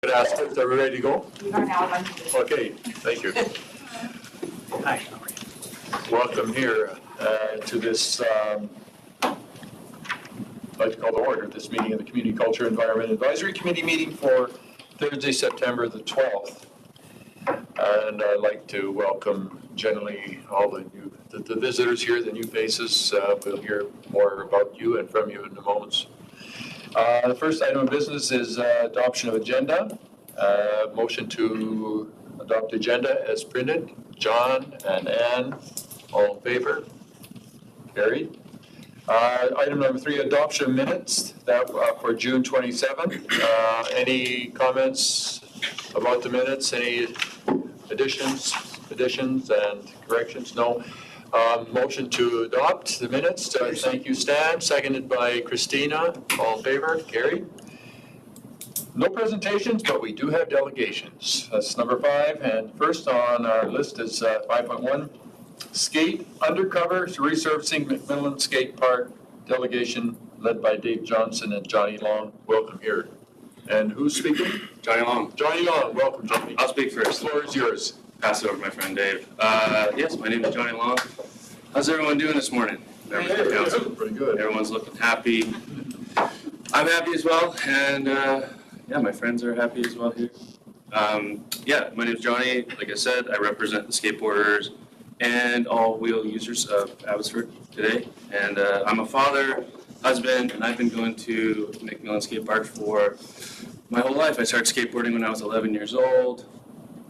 Good afternoon. Are we ready to go? We are now. Okay, thank you. Hi. Welcome here to this, I'd like to call to order this meeting of the Community Culture Environment Advisory Committee meeting for Thursday, September the 12th. And I'd like to welcome generally all the visitors here, the new faces. We'll hear more about you and from you in a moment. The first item of business is adoption of agenda. Motion to adopt agenda as printed. John and Ann, all in favor? Carried. Item number 3, adoption of minutes that for June 27th. Any comments about the minutes? Any additions and corrections? No. Motion to adopt the minutes. Thank you, Stan. Seconded by Christina. All in favor? Carried. No presentations, but we do have delegations. That's number 5. And first on our list is 5.1, skate undercover resurfacing McMillan Skate Park delegation led by Dave Johnson and Johnny Long. Welcome here. And who's speaking? Johnny Long. Johnny Long. Welcome, Johnny. I'll speak first. The floor is yours. Pass it over to my friend Dave. Yes, my name is Johnny Long. How's everyone doing this morning? Pretty good. Everyone's looking happy. I'm happy as well, and yeah, my friends are happy as well here. Yeah, my name is Johnny. Like I said, I represent the skateboarders and all wheel users of Abbotsford today. And I'm a father, husband, and I've been going to McMillan Skate Park for my whole life. I started skateboarding when I was 11 years old.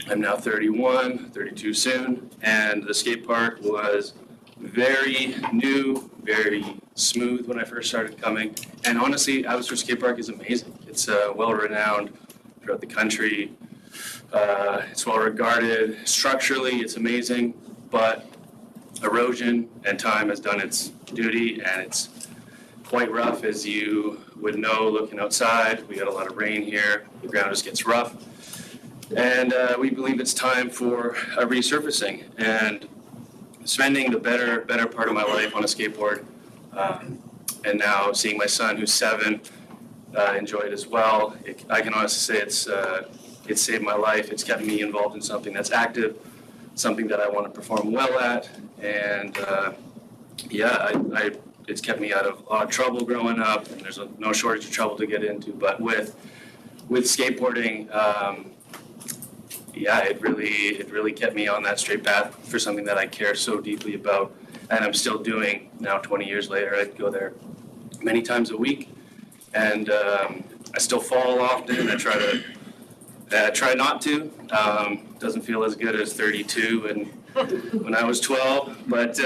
I'm now 31, 32 soon, and the skate park was very new, very smooth when I first started coming. And honestly, Abbotsford Skate Park is amazing. It's well-renowned throughout the country. It's well-regarded. Structurally, it's amazing, but erosion and time has done its duty, and it's quite rough, as you would know looking outside. We got a lot of rain here. The ground just gets rough. And we believe it's time for a resurfacing. And spending the better part of my life on a skateboard, and now seeing my son, who's 7, enjoy it as well. I can honestly say it's saved my life. It's kept me involved in something that's active, something that I want to perform well at, and yeah, it's kept me out of a lot of trouble growing up, and there's no shortage of trouble to get into. But with skateboarding, yeah, it really kept me on that straight path for something that I care so deeply about, and I'm still doing now 20 years later. I go there many times a week, and I still fall often. I try not to. Doesn't feel as good as 32 and when I was 12, but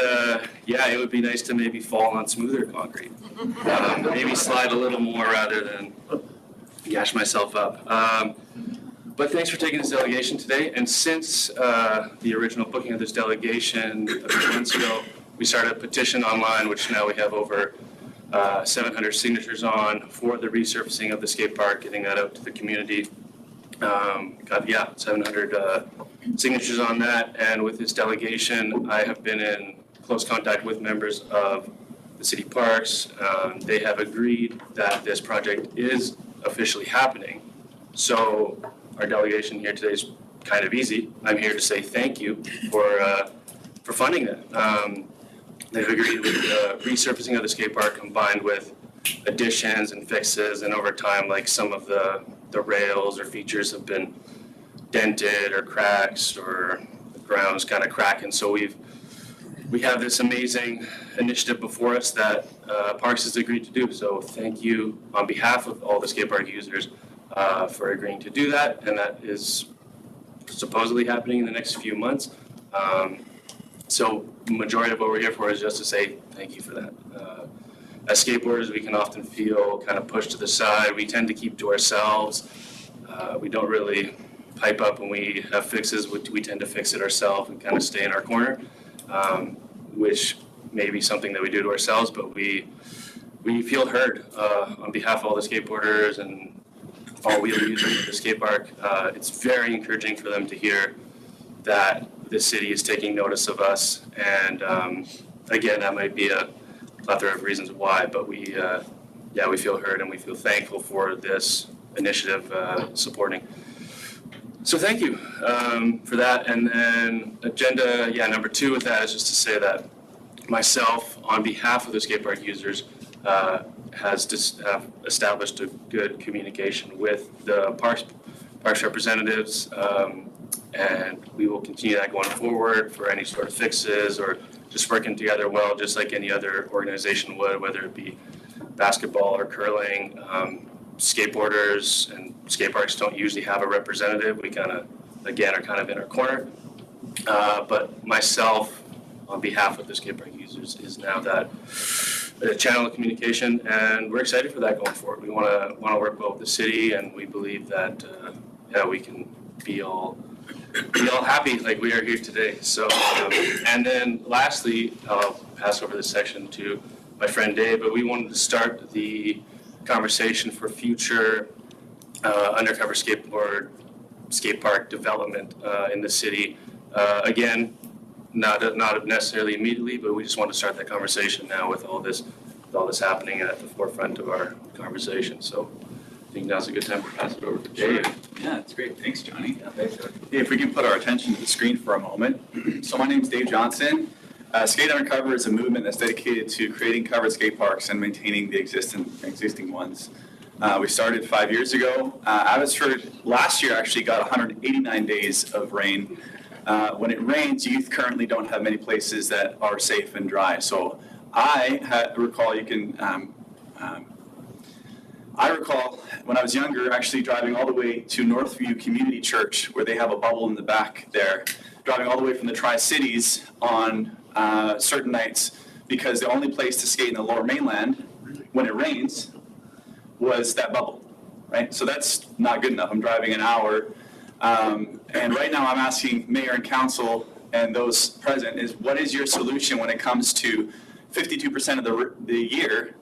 yeah, it would be nice to maybe fall on smoother concrete. Maybe slide a little more rather than gash myself up. But thanks for taking this delegation today. And since the original booking of this delegation a few months ago, we started a petition online, which now we have over 700 signatures on for the resurfacing of the skate park, getting that out to the community. Got 700 signatures on that. And with this delegation, I have been in close contact with members of the city parks. They have agreed that this project is officially happening. So our delegation here today is kind of easy. I'm here to say thank you for funding that. They've agreed with resurfacing of the skate park combined with additions and fixes, and over time, like some of the rails or features have been dented or cracks, or the ground's kind of cracking. So we have this amazing initiative before us that Parks has agreed to do. So thank you on behalf of all the skate park users for agreeing to do that, and that is supposedly happening in the next few months. So the majority of what we're here for is just to say thank you for that. As skateboarders, we can often feel kind of pushed to the side. We tend to keep to ourselves. We don't really pipe up when we have fixes. We tend to fix it ourselves and kind of stay in our corner, which may be something that we do to ourselves, but we feel heard on behalf of all the skateboarders and all wheel users of the skate park. It's very encouraging for them to hear that the city is taking notice of us, and again, that might be a plethora of reasons why, but we feel heard and we feel thankful for this initiative supporting. So thank you for that. And then agenda, number 2 with that is just to say that myself, on behalf of the skate park users, has established a good communication with the parks representatives, and we will continue that going forward for any sort of fixes or just working together well, just like any other organization would, whether it be basketball or curling. Skateboarders and skate parks don't usually have a representative. We kind of, again, are kind of in our corner. But myself, on behalf of the skate park users, is now that channel of communication, and we're excited for that going forward. We want to work well with the city, and we believe that we can be all happy like we are here today. So, and then lastly, I'll pass over this section to my friend Dave, but we wanted to start the conversation for future undercover skate park development in the city. Again, not necessarily immediately, but we just want to start that conversation now with all this happening at the forefront of our conversation. So I think now's a good time to pass it over to Dave. Yeah, that's great. Thanks, Johnny. Yeah, thanks, Dave. If we can put our attention to the screen for a moment. So my name is Dave Johnson. Skate Undercover is a movement that's dedicated to creating covered skate parks and maintaining the existing ones. We started 5 years ago. Abbotsford last year actually got 189 days of rain. When it rains, youth currently don't have many places that are safe and dry. So I recall when I was younger actually driving all the way to Northview Community Church, where they have a bubble in the back there, driving all the way from the Tri-Cities on certain nights, because the only place to skate in the Lower Mainland when it rains was that bubble, right? So that's not good enough. I'm driving an hour, and right now I'm asking mayor and council and those present is, what is your solution when it comes to 52% of the year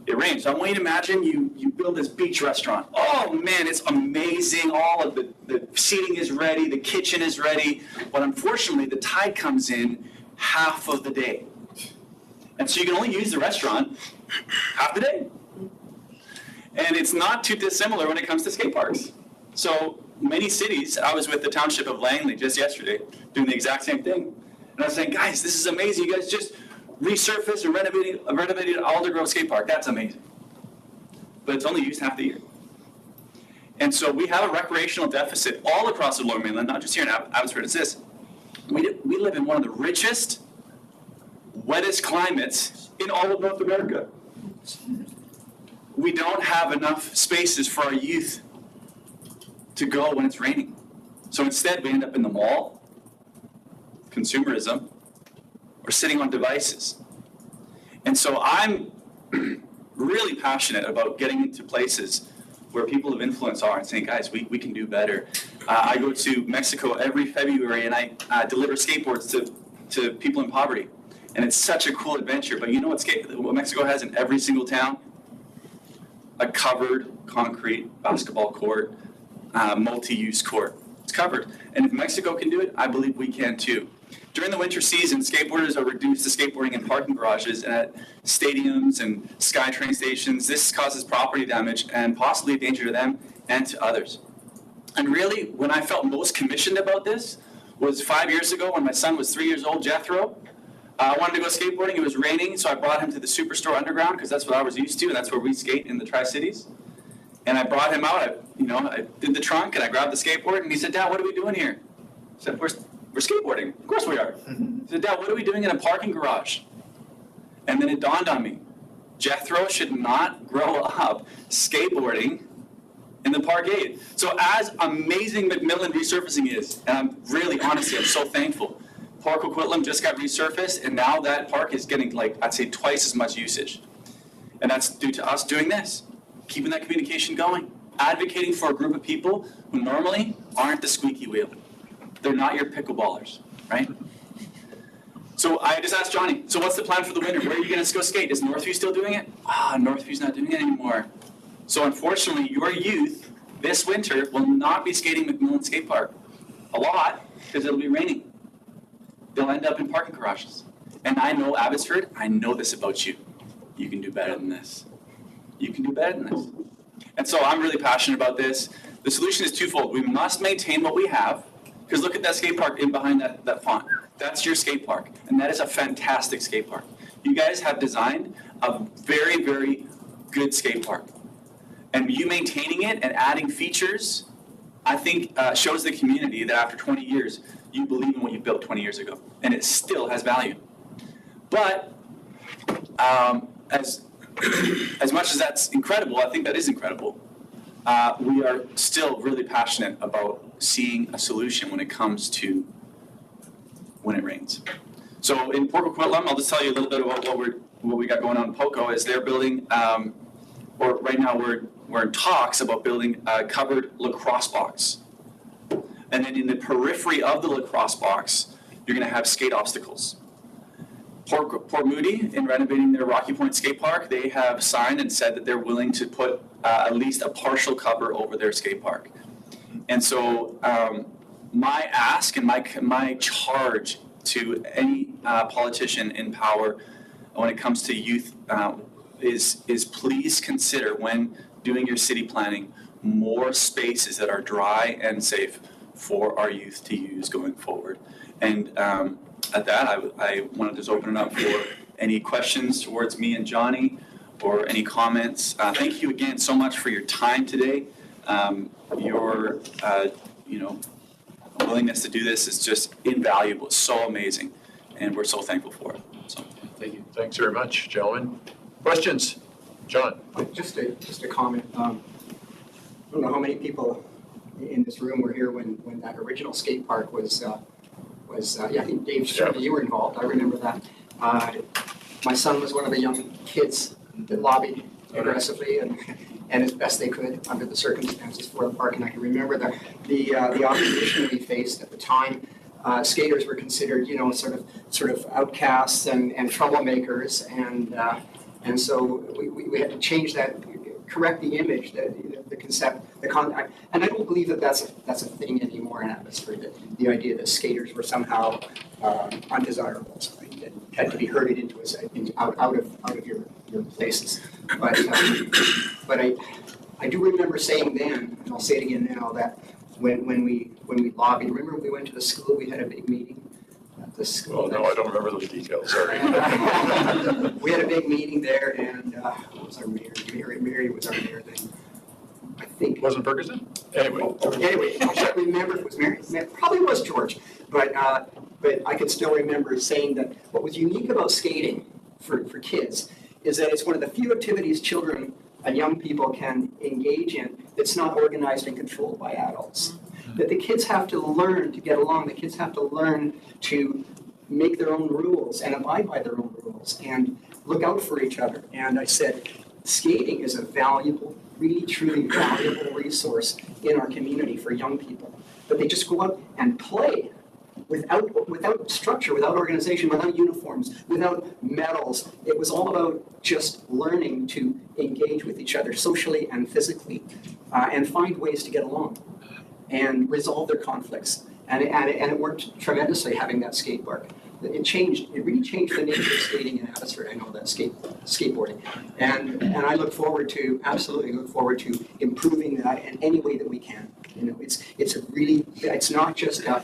it rains? So I want you to imagine you build this beach restaurant. Oh man, it's amazing. All of the seating is ready, the kitchen is ready, but unfortunately the tide comes in half of the day. And so you can only use the restaurant half the day. And it's not too dissimilar when it comes to skate parks. So many cities, I was with the township of Langley just yesterday doing the exact same thing. And I was saying, guys, this is amazing. You guys just resurfaced and renovated Aldergrove Skate Park. That's amazing. But it's only used half the year. And so we have a recreational deficit all across the Lower Mainland, not just here in Abbotsford. It's this. We live in one of the richest, wettest climates in all of North America. We don't have enough spaces for our youth to go when it's raining. So instead, we end up in the mall, consumerism, or sitting on devices. And so I'm really passionate about getting into places where people of influence are and saying, guys, we can do better. I go to Mexico every February and I deliver skateboards to people in poverty. And it's such a cool adventure. But you know what Mexico has in every single town? A covered concrete basketball court, multi-use court. It's covered. And if Mexico can do it, I believe we can too. During the winter season, skateboarders are reduced to skateboarding in parking garages and at stadiums and SkyTrain stations. This causes property damage and possibly danger to them and to others. And really, when I felt most commissioned about this was 5 years ago when my son was 3 years old, Jethro. I wanted to go skateboarding. It was raining, so I brought him to the Superstore Underground because that's what I was used to, and that's where we skate in the Tri-Cities. And I brought him out. I did the trunk, and I grabbed the skateboard, and he said, Dad, what are we doing here? I said, we're skateboarding. Of course we are. He said, Dad, what are we doing in a parking garage? And then it dawned on me, Jethro should not grow up skateboarding in the parkade. So as amazing McMillan resurfacing is, and I'm really, honestly, I'm so thankful, Park Coquitlam just got resurfaced, and now that park is getting, I'd say twice as much usage. And that's due to us doing this, keeping that communication going, advocating for a group of people who normally aren't the squeaky wheel. They're not your pickleballers, right? So I just asked Johnny, so what's the plan for the winter? Where are you going to go skate? Is Northview still doing it? Northview's not doing it anymore. So unfortunately, your youth this winter will not be skating McMillan Skate Park a lot because it'll be raining. They'll end up in parking garages. And I know Abbotsford, I know this about you. You can do better than this. You can do better than this. And so I'm really passionate about this. The solution is twofold. We must maintain what we have, because look at that skate park in behind that font. That's your skate park, and that is a fantastic skate park. You guys have designed a very, very good skate park. And you maintaining it and adding features, I think shows the community that after 20 years, you believe in what you built 20 years ago, and it still has value. But as much as that's incredible, I think that is incredible, we are still really passionate about seeing a solution when it comes to when it rains. So in Port Coquitlam, I'll just tell you a little bit about what we got going on in Poco. Is they're building, or right now we're in talks about building a covered lacrosse box. And then in the periphery of the lacrosse box, you're going to have skate obstacles. Port Moody, in renovating their Rocky Point skate park, they have signed and said that they're willing to put at least a partial cover over their skate park. And so my ask and my charge to any politician in power when it comes to youth is please consider, when doing your city planning, more spaces that are dry and safe for our youth to use going forward. And at that, I want to just open it up for any questions towards me and Johnny, or any comments. Thank you again so much for your time today. Your willingness to do this is just invaluable. It's so amazing, and we're so thankful for it. So Thank you. Thanks very much, gentlemen. Questions? John? Just a comment. I don't know how many people in this room were here when that original skate park was I think Dave, certainly you were involved. I remember that. My son was one of the young kids that lobbied aggressively and as best they could under the circumstances for the park. And I can remember the opposition we faced at the time. Skaters were considered, sort of outcasts and troublemakers, and so we had to change that, correct the image, the concept, the contact. And I don't believe that that's a thing anymore in Abbotsford. The idea that skaters were somehow undesirables, right? That had to be herded out of your places. But I do remember saying then, and I'll say it again now, that when we lobbied, remember we went to the school, we had a big meeting at the school. Oh, no, I don't remember those details, sorry. We had a big meeting there, and what was our mayor? Mary was our mayor then. I think. Wasn't Ferguson? Anyway. I can't remember if it was Mary. Probably was George, but I can still remember saying that what was unique about skating for kids is that it's one of the few activities children and young people can engage in that's not organized and controlled by adults. That the kids have to learn to get along. The kids have to learn to make their own rules and abide by their own rules and look out for each other. And I said, skating is a valuable, really truly valuable resource in our community for young people. That they just go out and play without structure, without organization, without uniforms, without medals. It was all about just learning to engage with each other socially and physically, and find ways to get along and resolve their conflicts. And it worked tremendously having that skate park. It really changed the nature of skating in Abbotsford. I know that skateboarding. And I absolutely look forward to improving that in any way that we can. It's not just a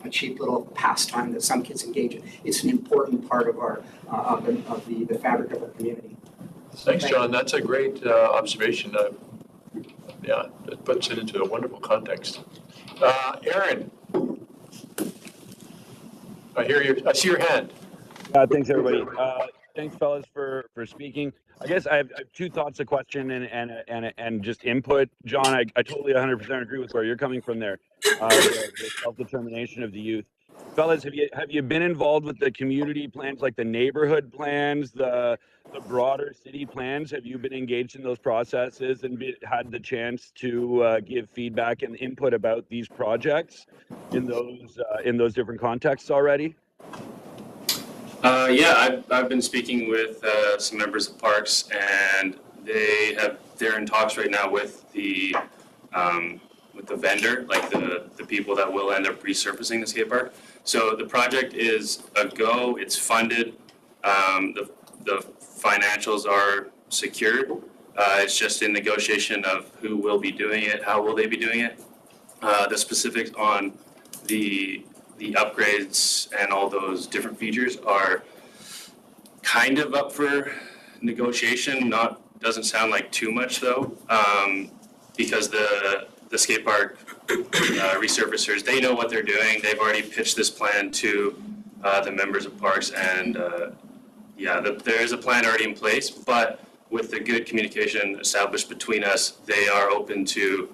cheap little pastime that some kids engage in. It's an important part of the fabric of our community. Thanks, John. That's a great observation. It puts it into a wonderful context. Aaron, I see your hand. Thanks, everybody. Thanks, fellas, for speaking. I guess I have two thoughts, a question, and just input. John, I totally 100% agree with where you're coming from there. The self-determination of the youth. Fellas, have you been involved with the community plans, like the neighborhood plans, the broader city plans? Have you been engaged in those processes and had the chance to give feedback and input about these projects in those different contexts already? I've been speaking with some members of Parks, and they're in talks right now with the vendor, like the people that will end up resurfacing the skate park. So the project is a go. It's funded. The financials are secured. It's just in negotiation of who will be doing it, how will they be doing it. The specifics on the upgrades and all those different features are kind of up for negotiation. Doesn't sound like too much though, because the skate park resurfacers, they know what they're doing. They've already pitched this plan to the members of parks, and there is a plan already in place, but with the good communication established between us, they are open to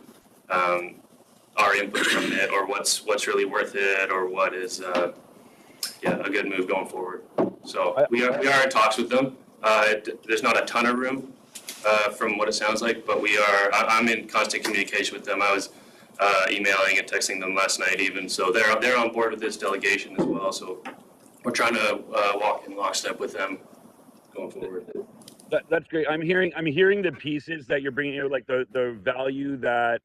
our input from it, or what's really worth it, or what is a good move going forward. So we are in talks with them. There's not a ton of room from what it sounds like, but I'm in constant communication with them. I was emailing and texting them last night even, so they're on board with this delegation as well. So we're trying to walk in lockstep with them going forward. That's great. I'm hearing the pieces that you're bringing here, like the value that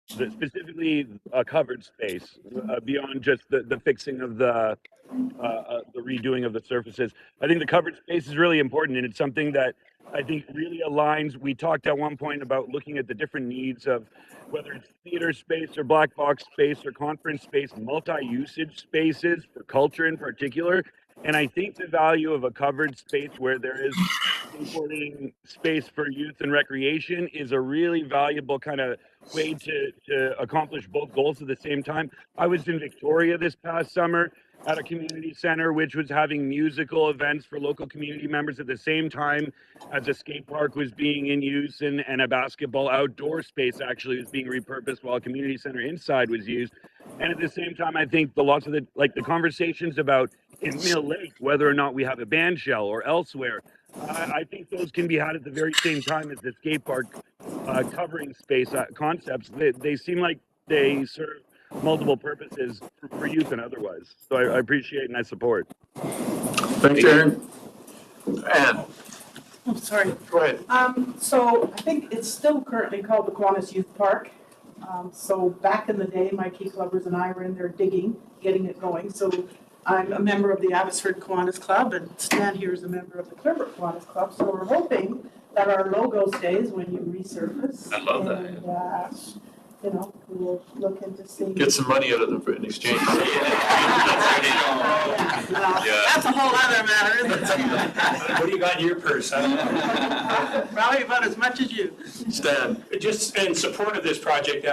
specifically a covered space beyond just the fixing of the redoing of the surfaces. I think the covered space is really important, and it's something that I think really aligns. We talked at one point about looking at the different needs of whether it's theater space or black box space or conference space, multi-usage spaces for culture in particular. And I think the value of a covered space where there is supporting space for youth and recreation is a really valuable kind of way to accomplish both goals at the same time. I was in Victoria this past summer at a community center, which was having musical events for local community members at the same time as a skate park was being in use, and a basketball outdoor space actually was being repurposed while a community center inside was used. And at the same time, I think lots of the conversations about in Mill Lake, whether or not we have a band shell or elsewhere, I think those can be had at the very same time as the skate park covering space concepts. They seem like they serve multiple purposes for youth and otherwise. So I appreciate and I support. Thanks, Aaron. Anne, Oh, sorry. go ahead. So I think it's still currently called the Kiwanis Youth Park. So back in the day, my key clubbers and I were in there digging, getting it going. So I'm a member of the Abbotsford Kiwanis Club, and Stan here is a member of the Clearbrook Kiwanis Club. So we're hoping that our logo stays when you resurface. I love that. And, we'll look into seeing. Get some money out of them in exchange. That's a whole other matter, isn't it? What do you got in your purse? Probably about as much as you. Stan, Just in support of this project,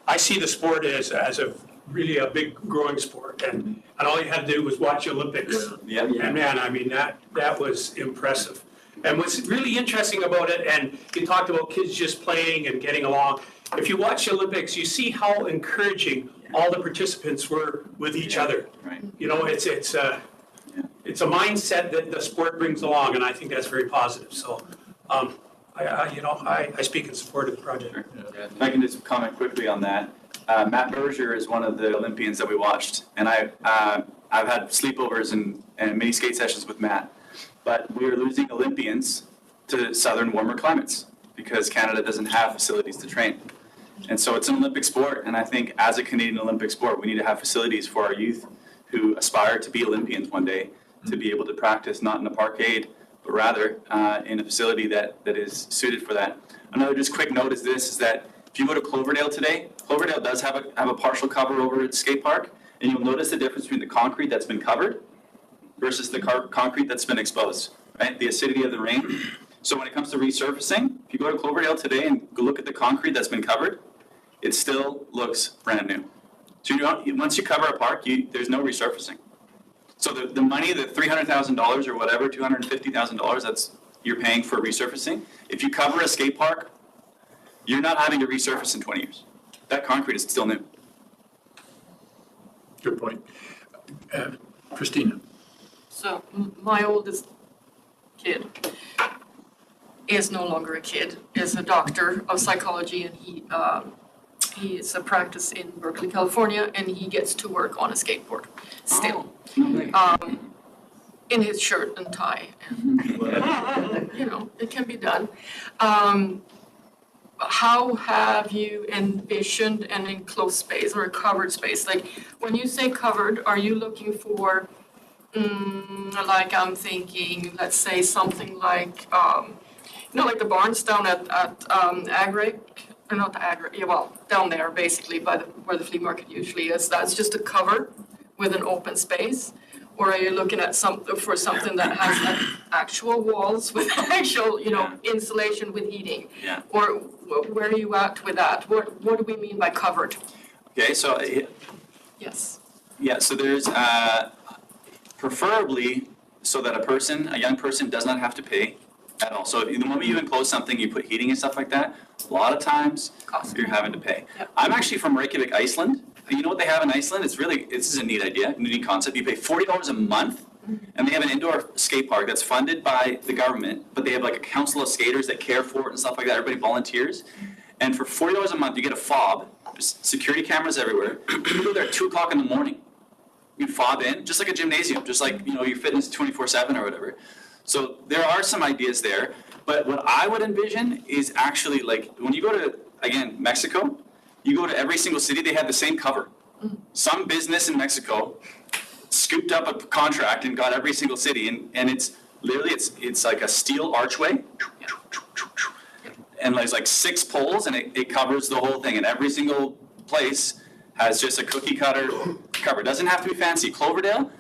I see the sport as a really a big growing sport, and all you had to do was watch Olympics. Yeah. And man, I mean, that was impressive. And what's really interesting about it, and you talked about kids just playing and getting along. If you watch the Olympics, you see how encouraging all the participants were with each other. Right. It's a mindset that the sport brings along, and I think that's very positive. So, I speak in support of the project. If I can just comment quickly on that. Matt Berger is one of the Olympians that we watched, and I've had sleepovers and mini skate sessions with Matt. But we are losing Olympians to southern warmer climates because Canada doesn't have facilities to train. And so it's an Olympic sport, and I think as a Canadian Olympic sport, we need to have facilities for our youth who aspire to be Olympians one day, to be able to practice not in a parkade, but rather in a facility that is suited for that. Another just quick note is that if you go to Cloverdale today, Cloverdale does have a partial cover over at the skate park, and you'll notice the difference between the concrete that's been covered versus the concrete that's been exposed, right? The acidity of the rain. So when it comes to resurfacing, if you go to Cloverdale today and go look at the concrete that's been covered, it still looks brand new. So once you cover a park, there's no resurfacing. So the money, the $300,000 or whatever, $250,000 that's you're paying for resurfacing, if you cover a skate park, you're not having to resurface in 20 years. That concrete is still new. good point. Christina. So my oldest kid is no longer a kid, is a doctor of psychology, and he is a practice in Berkeley, California, and he gets to work on a skateboard still. In his shirt and tie. And, it can be done. How have you envisioned an enclosed space or a covered space? Like, when you say covered, are you looking for, like I'm thinking, let's say something like like the barns down at Agri, or not the Agri, yeah, well, down there basically by where the flea market usually is. That's just a cover with an open space. Or are you looking at something that has actual walls with actual, insulation with heating? Yeah. Or where are you at with that? What do we mean by covered? Okay, so Yes. yeah, so there's preferably so that a young person does not have to pay at all. So the moment you enclose something, you put heating and stuff like that, a lot of times you're having to pay. Yep. I'm actually from Reykjavik, Iceland. You know what they have in Iceland? This is a neat idea, neat concept. You pay $40 a month, and they have an indoor skate park that's funded by the government, but they have like a council of skaters that care for it and stuff like that. Everybody volunteers. And for $40 a month, you get a fob. There's security cameras everywhere. You go there at 2 o'clock in the morning. You fob in, just like a gymnasium, just like, your fitness 24/7 or whatever. So there are some ideas there. But what I would envision is actually like, when you go to, again, Mexico, you go to every single city, they have the same cover. Some business in Mexico scooped up a contract and got every single city, and it's literally, it's like a steel archway. And there's like 6 poles, and it covers the whole thing, and every single place has just a cookie cutter cover. It doesn't have to be fancy. Cloverdale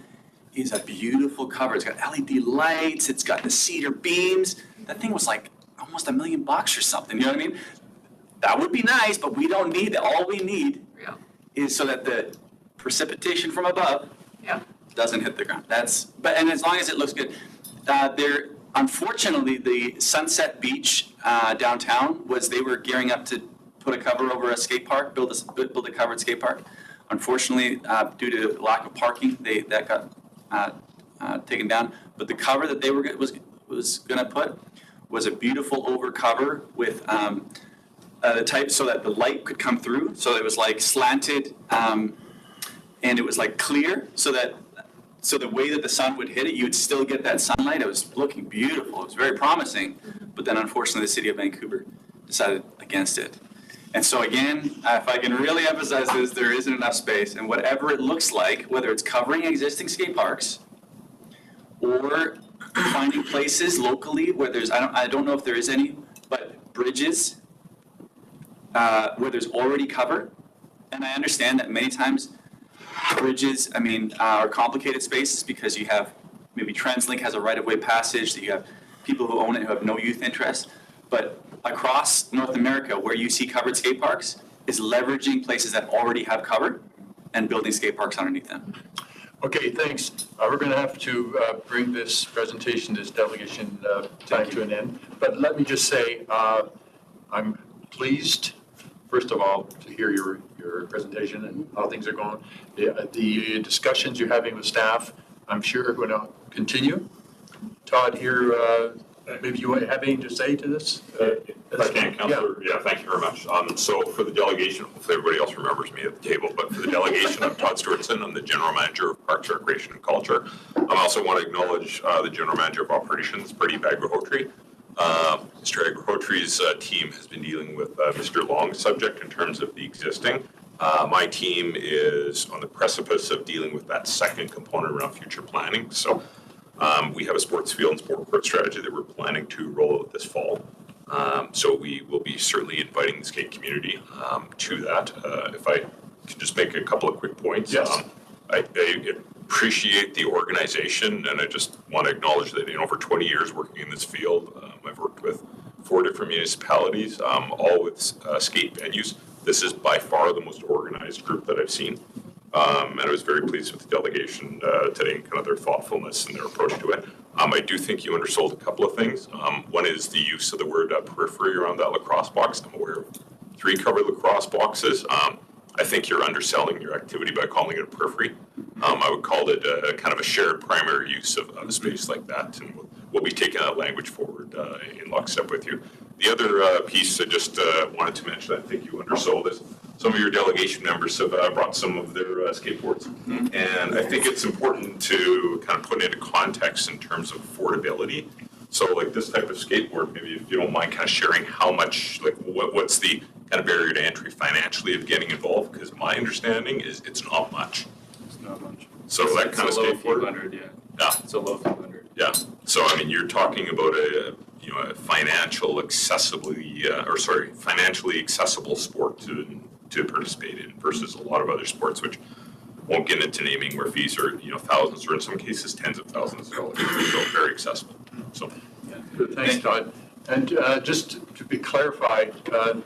is a beautiful cover. It's got LED lights, it's got the cedar beams. That thing was like almost $1 million or something, you know what I mean? That would be nice, but we don't need that. All we need is so that the precipitation from above doesn't hit the ground. And as long as it looks good. Unfortunately, the Sunset Beach downtown they were gearing up to put a cover over a skate park, build a covered skate park. Unfortunately, due to lack of parking, that got taken down. But the cover that they was going to put was a beautiful over cover with the type so that the light could come through. So it was like slanted, and it was like clear, so the way that the sun would hit it, you would still get that sunlight. It was looking beautiful. It was very promising. But then unfortunately, the city of Vancouver decided against it. And so again, if I can really emphasize this, there isn't enough space. And whatever it looks like, whether it's covering existing skate parks or finding places locally where I don't know if there is any, but bridges where there's already cover. And I understand that many times bridges, are complicated spaces because you have, maybe TransLink has a right-of-way passage, that you have people who own it who have no youth interest. But across North America, where you see covered skate parks, is leveraging places that already have cover and building skate parks underneath them. Okay, thanks. We're going to have to bring this presentation, this delegation time to an end. But let me just say, I'm pleased, first of all, to hear your presentation and how things are going. The discussions you're having with staff, I'm sure are going to continue. Todd here, maybe you have anything to say to this? If I can, Councillor, yeah, thank you very much. So for the delegation, hopefully everybody else remembers me at the table, but for the delegation, I'm Todd Stewartson. I'm the General Manager of Parks, Recreation and Culture. I also want to acknowledge the General Manager of Operations, Pradeep Agriholtri. Mr. Agriholtri's team has been dealing with Mr. Long's subject in terms of the existing. My team is on the precipice of dealing with that second component around future planning. So we have a sports field and sport court strategy that we're planning to roll out this fall. So we will be certainly inviting the skate community to that. If I could just make a couple of quick points. Yes. I appreciate the organization, and I just want to acknowledge that in over 20 years working in this field, I've worked with 4 different municipalities, all with skate venues. This is by far the most organized group that I've seen. And I was very pleased with the delegation today and kind of their thoughtfulness and their approach to it. I do think you undersold a couple of things. One is the use of the word periphery around that lacrosse box. I'm aware of 3 covered lacrosse boxes. I think you're underselling your activity by calling it a periphery. I would call it a kind of a shared primary use of a space like that, and we'll be taking that language forward in lockstep with you. The other piece I just wanted to mention, I think you undersold, is some of your delegation members have brought some of their skateboards. And I think it's important to kind of put it into context in terms of affordability. So like this type of skateboard, maybe if you don't mind kind of sharing how much, like what's the kind of barrier to entry financially of getting involved? Because my understanding is it's not much. It's not much. So that kind of It's a low few skateboard. hundred, yeah. Yeah. It's a low few hundred. Yeah, so I mean, you're talking about a financially accessible sport to participate in versus a lot of other sports, which won't get into naming, where fees are, thousands or in some cases tens of thousands of dollars. So very accessible. So Good, thanks, Todd. And just to be clarified, I'm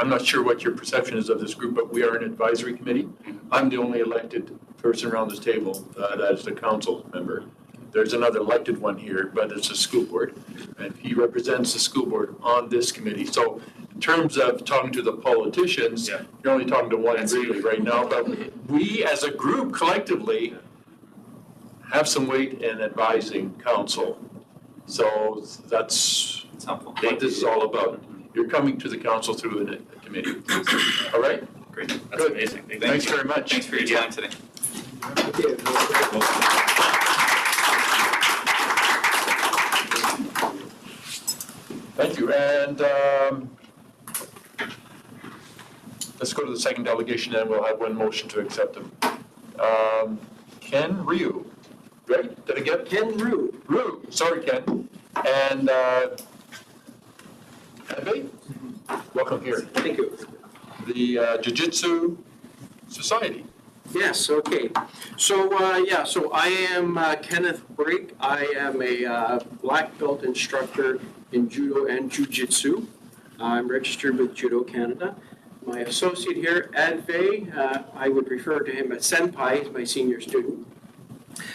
not sure what your perception is of this group, but we are an advisory committee. I'm the only elected person around this table that is the council member. There's another elected one here, but it's a school board, and he represents the school board on this committee. So in terms of talking to the politicians, Yeah. you're only talking to one really right now, but we as a group collectively have some weight in advising council. So that's It's helpful. what this is all about. You're coming to the council through a committee. All right? Great. That's Good. amazing. Thank Thanks you. very much. Thanks for your time today. Thank you. And let's go to the second delegation, and we'll have one motion to accept them. Ken Ryu, right? Did I get Ken Rue. Ryu? Sorry, Ken. And Abby, welcome here. Thank you. The Jiu-Jitsu Society. Yes, okay. So I am Kenneth Brake. I am a black belt instructor in judo and jiu-jitsu. I'm registered with Judo Canada. My associate here, Advay, I would refer to him as Senpai, he's my senior student.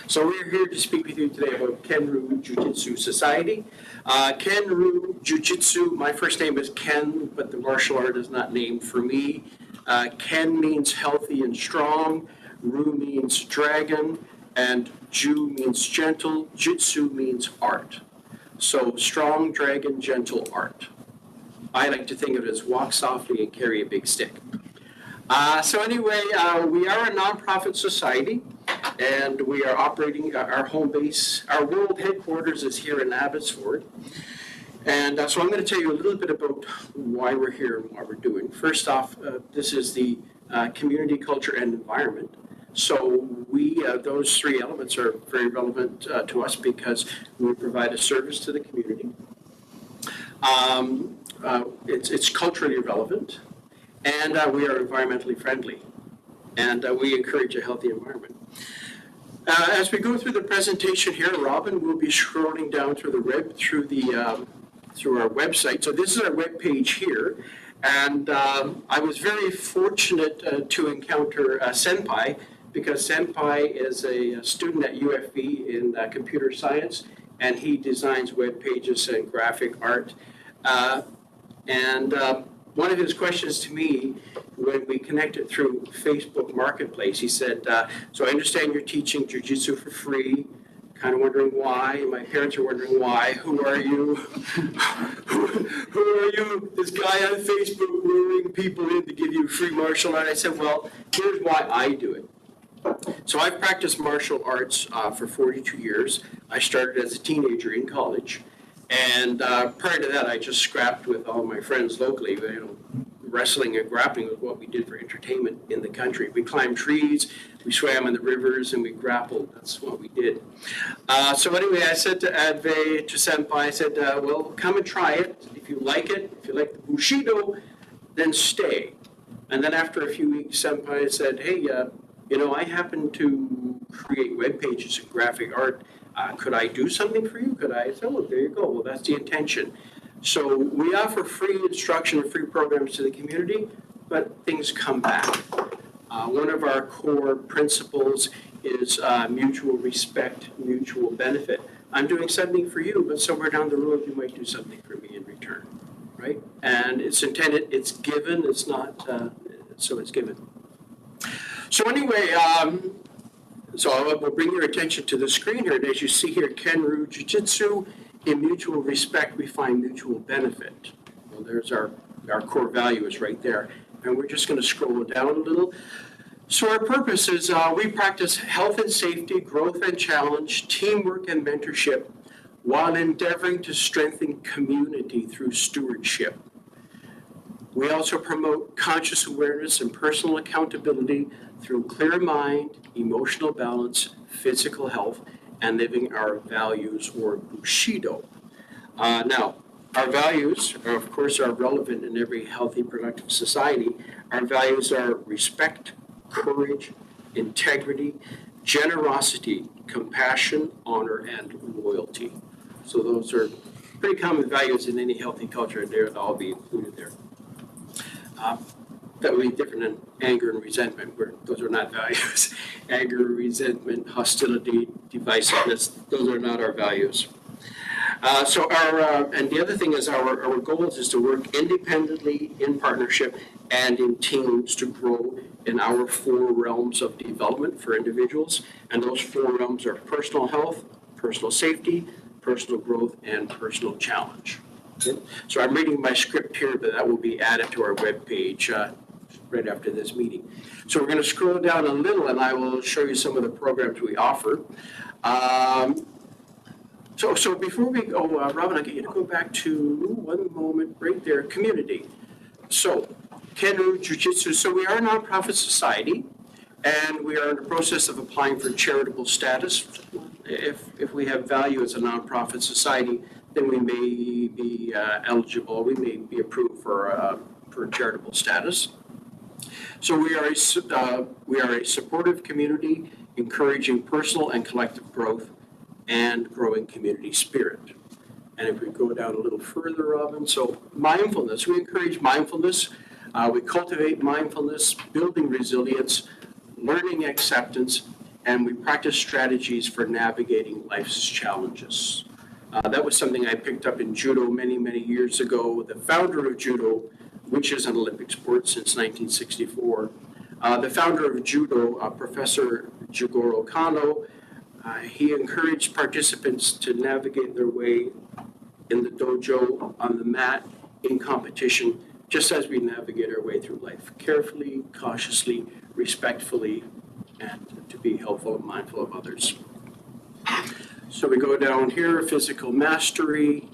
So we're here to speak with you today about Kenru Jiu-Jitsu Society. Kenru Jiu-Jitsu, my first name is Ken, but the martial art is not named for me. Ken means healthy and strong, Ru means dragon, and Ju means gentle, Jitsu means art. So strong, dragon, gentle art. I like to think of it as walk softly and carry a big stick. So anyway, we are a nonprofit society, and we are operating our home base. Our world headquarters is here in Abbotsford. And so I'm going to tell you a little bit about why we're here and what we're doing. First off, this is the community, culture, and environment. So those three elements are very relevant to us because we provide a service to the community. It's culturally relevant, and we are environmentally friendly, and we encourage a healthy environment. As we go through the presentation here, Robin will be scrolling down through our website. So this is our web page here, and I was very fortunate to encounter Senpai, because Senpai is a student at UFV in computer science, and he designs web pages and graphic art. One of his questions to me when we connected through Facebook Marketplace, he said, so I understand you're teaching jiu-jitsu for free, kind of wondering why. My parents are wondering why. Who are you? Who are you? This guy on Facebook luring people in to give you free martial art. I said, well, here's why I do it. So I've practiced martial arts for 42 years. I started as a teenager in college. And prior to that, I just scrapped with all my friends locally. Wrestling and grappling was what we did for entertainment in the country. We climbed trees, we swam in the rivers, and we grappled. That's what we did. So anyway, I said to Advay, to Senpai, I said, well, come and try it. If you like it, if you like the Bushido, then stay. And then after a few weeks, Senpai said, hey, I happen to create web pages and graphic art. Could I do something for you? Could I? So, well, there you go. Well, that's the intention. So we offer free instruction and free programs to the community, but things come back. One of our core principles is mutual respect, mutual benefit. I'm doing something for you, but somewhere down the road, you might do something for me in return, right? And it's intended, it's given, it's not, so it's given. So anyway, so I will bring your attention to the screen here. And as you see here, Kenru Jiu-Jitsu, in mutual respect, we find mutual benefit. Well, there's our core value is right there. And we're just going to scroll down a little. So our purpose is we practice health and safety, growth and challenge, teamwork and mentorship, while endeavoring to strengthen community through stewardship. We also promote conscious awareness and personal accountability through clear mind, emotional balance, physical health, and living our values, or Bushido. Now, our values, of course, are relevant in every healthy, productive society. Our values are respect, courage, integrity, generosity, compassion, honor, and loyalty. So those are pretty common values in any healthy culture, and they'll all be included there. That would be different than anger and resentment, where those are not values. Anger, resentment, hostility, divisiveness, those are not our values. And the other thing is our goals is to work independently, in partnership, and in teams to grow in our 4 realms of development for individuals. And those 4 realms are personal health, personal safety, personal growth, and personal challenge. Okay? So I'm reading my script here, but that will be added to our webpage right after this meeting. So we're going to scroll down a little, and I will show you some of the programs we offer. So before we go, Robin, I'll get you to go back to one moment right there, community. So, Kenru Jiu-Jitsu, so we are a nonprofit society, and we are in the process of applying for charitable status. If we have value as a nonprofit society, then we may be eligible, we may be approved for charitable status. So we are a supportive community, encouraging personal and collective growth, and growing community spirit. And if we go down a little further, Robin, so mindfulness, we encourage mindfulness, we cultivate mindfulness, building resilience, learning acceptance, and we practice strategies for navigating life's challenges. That was something I picked up in judo many, many years ago. The founder of judo, which is an Olympic sport since 1964, the founder of judo, Professor Jigoro Kano, he encouraged participants to navigate their way in the dojo, on the mat, in competition, just as we navigate our way through life, carefully, cautiously, respectfully, and to be helpful and mindful of others. So we go down here, physical mastery.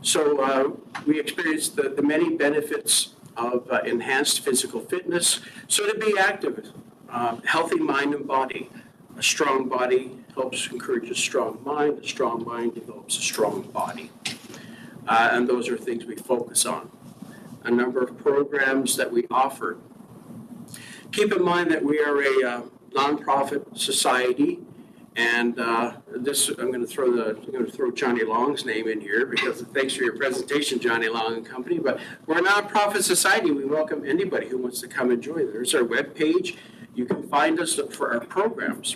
So we experience the many benefits of enhanced physical fitness. So to be active, healthy mind and body. A strong body helps encourage a strong mind develops a strong body. And those are things we focus on. A number of programs that we offer. Keep in mind that we are a nonprofit society, and I'm going to throw Johnny Long's name in here because thanks for your presentation, Johnny Long and Company. But we're a nonprofit society. We welcome anybody who wants to come and join. There's our webpage. You can find us, look for our programs.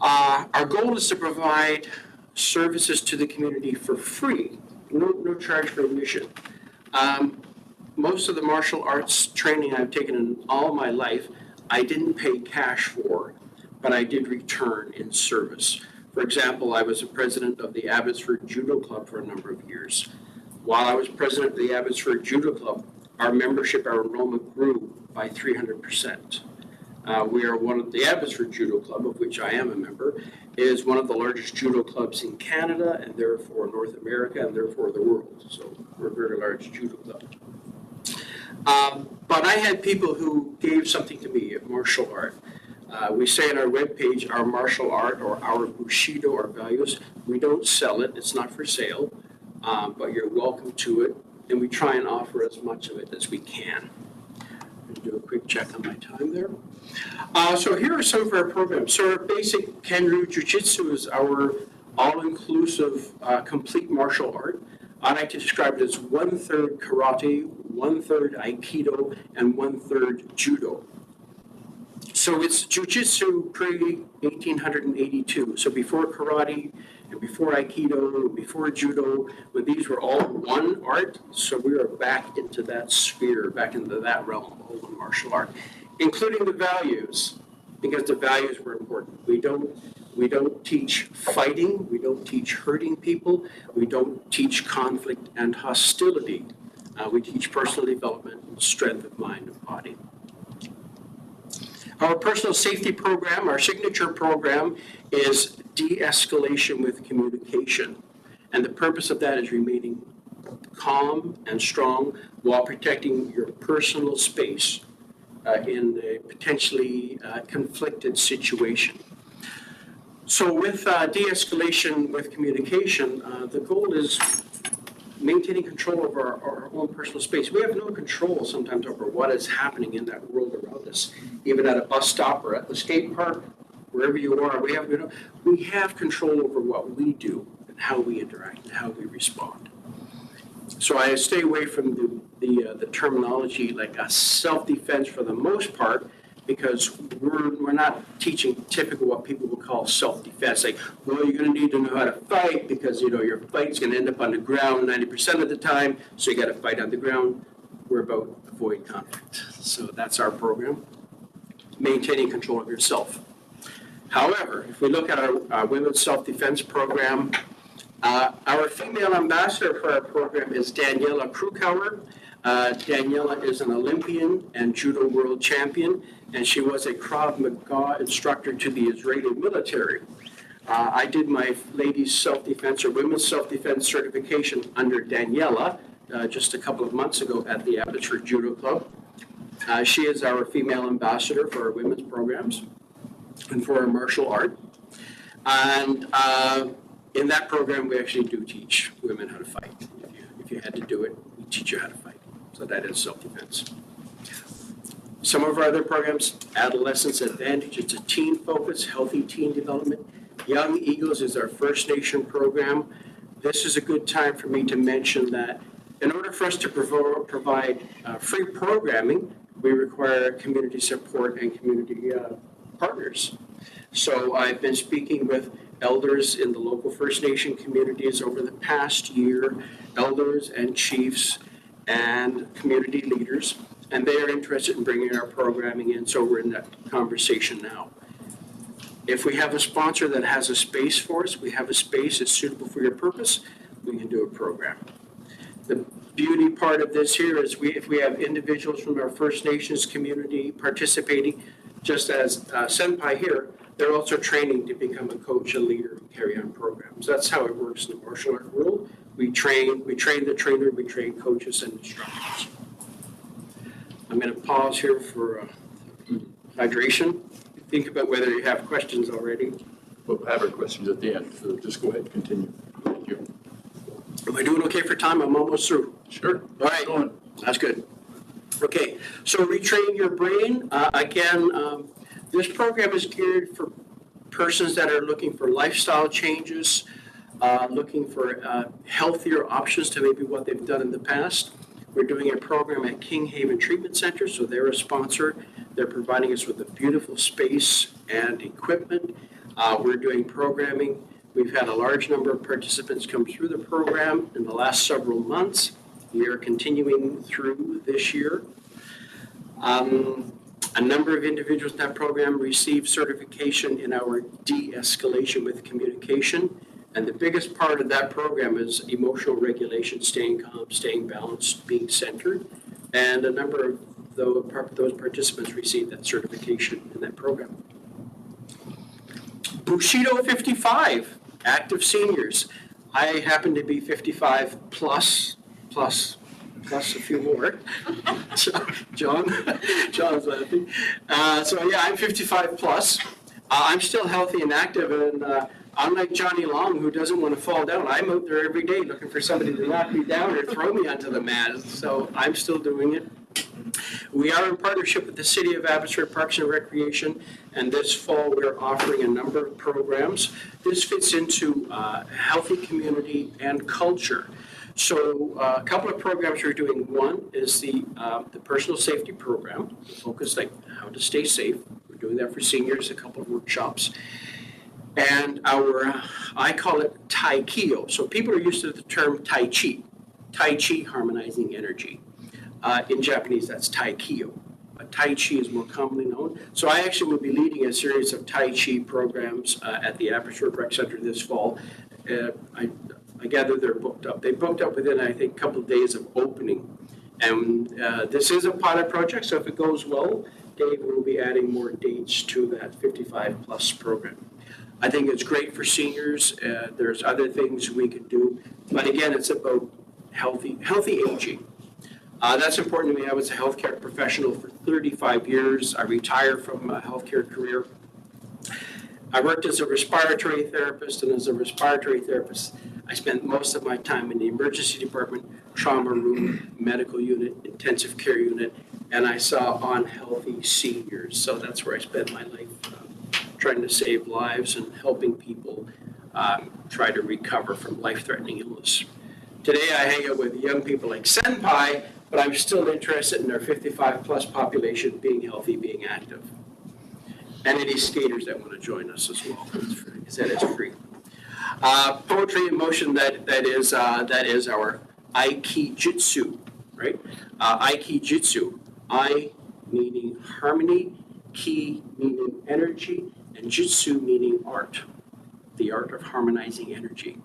Our goal is to provide services to the community for free, no charge for admission. Most of the martial arts training I've taken in all my life, I didn't pay cash for, but I did return in service. For example, I was a president of the Abbotsford Judo Club for a number of years. While I was president of the Abbotsford Judo Club, our enrollment grew by 300%. We are one of the Abbotsford Judo Club, of which I am a member, is one of the largest judo clubs in Canada and therefore North America and therefore the world. So we're a very large judo club. But I had people who gave something to me, martial art. We say on our webpage, our martial art or our Bushido, our values, we don't sell it, it's not for sale, but you're welcome to it, and we try and offer as much of it as we can. Do a quick check on my time there. So here are some of our programs. So our basic Kenru Jiu-Jitsu is our all-inclusive complete martial art. I like to describe it as 1/3 karate, 1/3 aikido, and 1/3 judo. So it's Jiu-Jitsu pre-1882. So before karate, and before aikido, and before judo, when these were all one art, so we are back into that sphere, back into that realm of old martial art, including the values, because the values were important. We don't teach fighting, we don't teach hurting people, we don't teach conflict and hostility. We teach personal development and strength of mind and body. Our personal safety program, our signature program, is de-escalation with communication. And the purpose of that is remaining calm and strong while protecting your personal space in a potentially conflicted situation. So with de-escalation with communication, the goal is maintaining control over our own personal space. We have no control sometimes over what is happening in that world around us, even at a bus stop or at the skate park, wherever you are. We have control over what we do and how we interact and how we respond. So I stay away from the terminology like a self-defense for the most part, because we're not teaching typical what people would call self-defense. Like, well, you're going to need to know how to fight because, your fight's going to end up on the ground 90% of the time, so you got to fight on the ground. We're about avoid conflict. So that's our program, maintaining control of yourself. However, if we look at our women's self-defense program, our female ambassador for our program is Daniela Krukauer. Daniela is an Olympian and judo world champion, and she was a Krav Maga instructor to the Israeli military. I did my ladies self-defense or women's self-defense certification under Daniela just a couple of months ago at the Abbotsford Judo Club. She is our female ambassador for our women's programs and for our martial art. And in that program, we actually do teach women how to fight. If you had to do it, we teach you how to fight. So that is self-defense. Some of our other programs, Adolescence Advantage, it's a teen focus, healthy teen development. Young Eagles is our First Nation program. This is a good time for me to mention that in order for us to provide free programming, we require community support and community partners. So I've been speaking with elders in the local First Nation communities over the past year, elders and chiefs and community leaders, and they are interested in bringing our programming in, so we're in that conversation now. If we have a sponsor that has a space for us, we have a space that's suitable for your purpose, we can do a program. The beauty part of this here is if we have individuals from our First Nations community participating, just as Senpai here, they're also training to become a coach, a leader, and carry on programs. That's how it works in the martial art world. We train the trainer, we train coaches and instructors. I'm going to pause here for hydration. Think about whether you have questions already. We'll have our questions at the end, so just go ahead and continue. Thank you. Am I doing okay for time? I'm almost through. Sure. All right. That's good. Okay, so retrain your brain. This program is geared for persons that are looking for lifestyle changes, looking for healthier options to maybe what they've done in the past. We're doing a program at King Haven Treatment Center, so they're a sponsor. They're providing us with a beautiful space and equipment. We're doing programming. We've had a large number of participants come through the program in the last several months. We are continuing through this year. A number of individuals in that program received certification in our de-escalation with communication. And the biggest part of that program is emotional regulation, staying calm, staying balanced, being centered. And a number of those participants received that certification in that program. Bushido 55, active seniors. I happen to be 55 plus a few more. John's laughing. I'm 55 plus. I'm still healthy and active, and I'm like Johnny Long, who doesn't want to fall down. I'm out there every day looking for somebody to knock me down or throw me onto the mat. So I'm still doing it. We are in partnership with the City of Abbotsford Parks and Recreation, and this fall we're offering a number of programs. This fits into healthy community and culture. So a couple of programs we're doing. One is the personal safety program, focused like how to stay safe. We're doing that for seniors, a couple of workshops. And I call it Tai Kyo. So people are used to the term Tai Chi. Tai Chi, harmonizing energy. In Japanese, that's Tai Kyo. Tai Chi is more commonly known. So I actually will be leading a series of Tai Chi programs at the Abbotsford Rec Center this fall. I gather they're booked up. They booked up within, I think, a couple of days of opening. And this is a pilot project, so if it goes well, Dave will be adding more dates to that 55 plus program. I think it's great for seniors. There's other things we can do. But again, it's about healthy aging. That's important to me. I was a healthcare professional for 35 years. I retired from a healthcare career. I worked as a respiratory therapist, and as a respiratory therapist, I spent most of my time in the emergency department, trauma room, medical unit, intensive care unit, and I saw unhealthy seniors. So that's where I spent my life trying to save lives and helping people try to recover from life-threatening illness. Today, I hang out with young people like Senpai, but I'm still interested in our 55-plus population being healthy, being active. And any skaters that want to join us as well, because that is free. Poetry in motion, that is our Aikijitsu, right? Aikijitsu, I meaning harmony, ki meaning energy, and jitsu meaning art, the art of harmonizing energy.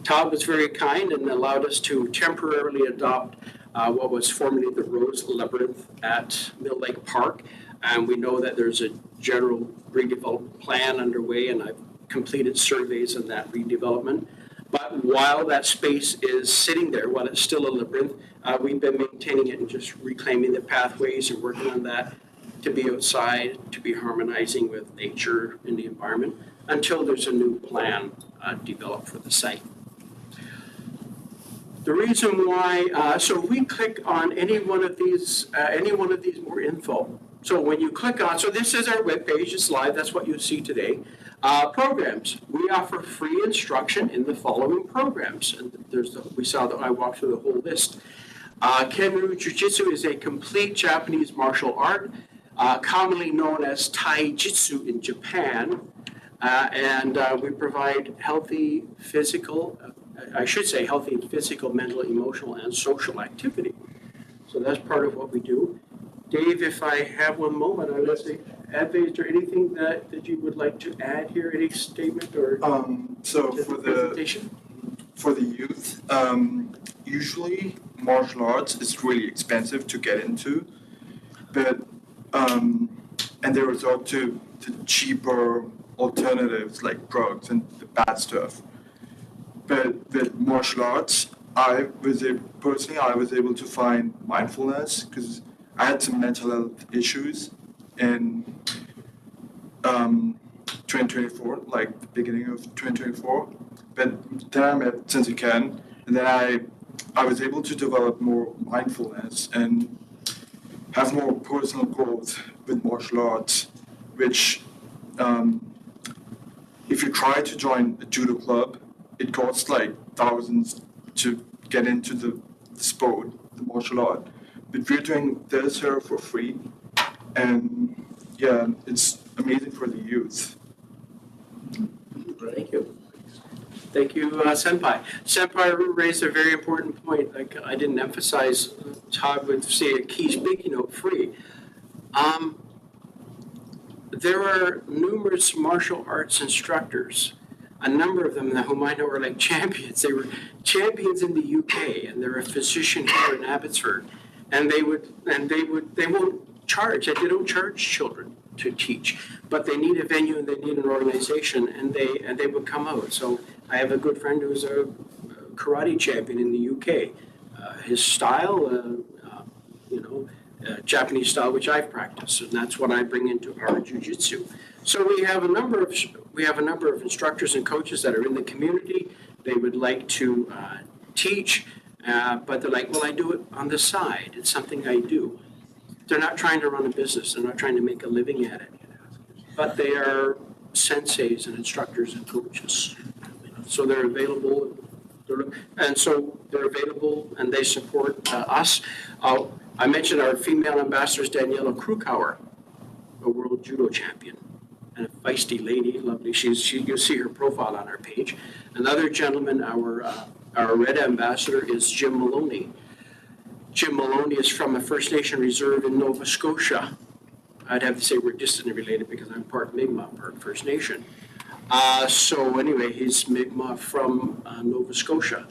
Todd was very kind and allowed us to temporarily adopt what was formerly the Rose Labyrinth at Mill Lake Park. And we know that there's a general redevelopment plan underway, and I've completed surveys of that redevelopment. But while that space is sitting there, while it's still a labyrinth, we've been maintaining it and just reclaiming the pathways and working on that to be outside, to be harmonizing with nature and the environment until there's a new plan developed for the site. The reason why, so we click on any one of these more info. So when you click on, so this is our webpage, it's live, that's what you'll see today. Programs, we offer free instruction in the following programs. And we saw that I walked through the whole list. Kenryu Jiu-Jitsu is a complete Japanese martial art, commonly known as Tai-Jitsu in Japan. And we provide healthy physical, mental, emotional, and social activity. So that's part of what we do. Dave, if I have one moment, I would say, is there anything that you would like to add here, any statement or so to for the presentation? For the youth, usually martial arts is really expensive to get into, but and they resort to cheaper alternatives like drugs and the bad stuff. But with martial arts, I was able to find mindfulness because I had some mental health issues in 2024, like the beginning of 2024. But then I met Sensei Ken, and then I was able to develop more mindfulness and have more personal growth with martial arts, which if you try to join a judo club, it costs like thousands to get into the sport, the martial art. But we're doing this here for free, and yeah, it's amazing for the youth. Thank you. Thank you, Senpai. Senpai raised a very important point. Like I didn't emphasize, Todd would say a key speaking note free. There are numerous martial arts instructors, a number of them whom I know are like champions. They were champions in the UK, and they're a physician here in Abbotsford. And they won't charge. They don't charge children to teach, but they need a venue and they need an organization, and they would come out. So I have a good friend who's a karate champion in the UK. His style, Japanese style, which I've practiced, and that's what I bring into our jiu-jitsu. So we have a number of instructors and coaches that are in the community. They would like to teach. But they're like, well, I do it on the side. It's something I do. They're not trying to run a business. They're not trying to make a living at it. But they are senseis and instructors and coaches. So they're available. They're available and they support us. I mentioned our female ambassador is Daniela Krukauer, a world judo champion, and a feisty lady, lovely. You'll see her profile on our page. Another gentleman, our red ambassador is Jim Maloney. Jim Maloney is from a First Nation reserve in Nova Scotia. I'd have to say we're distantly related because I'm part Mi'kmaq, part First Nation. So anyway, he's Mi'kmaq from Nova Scotia.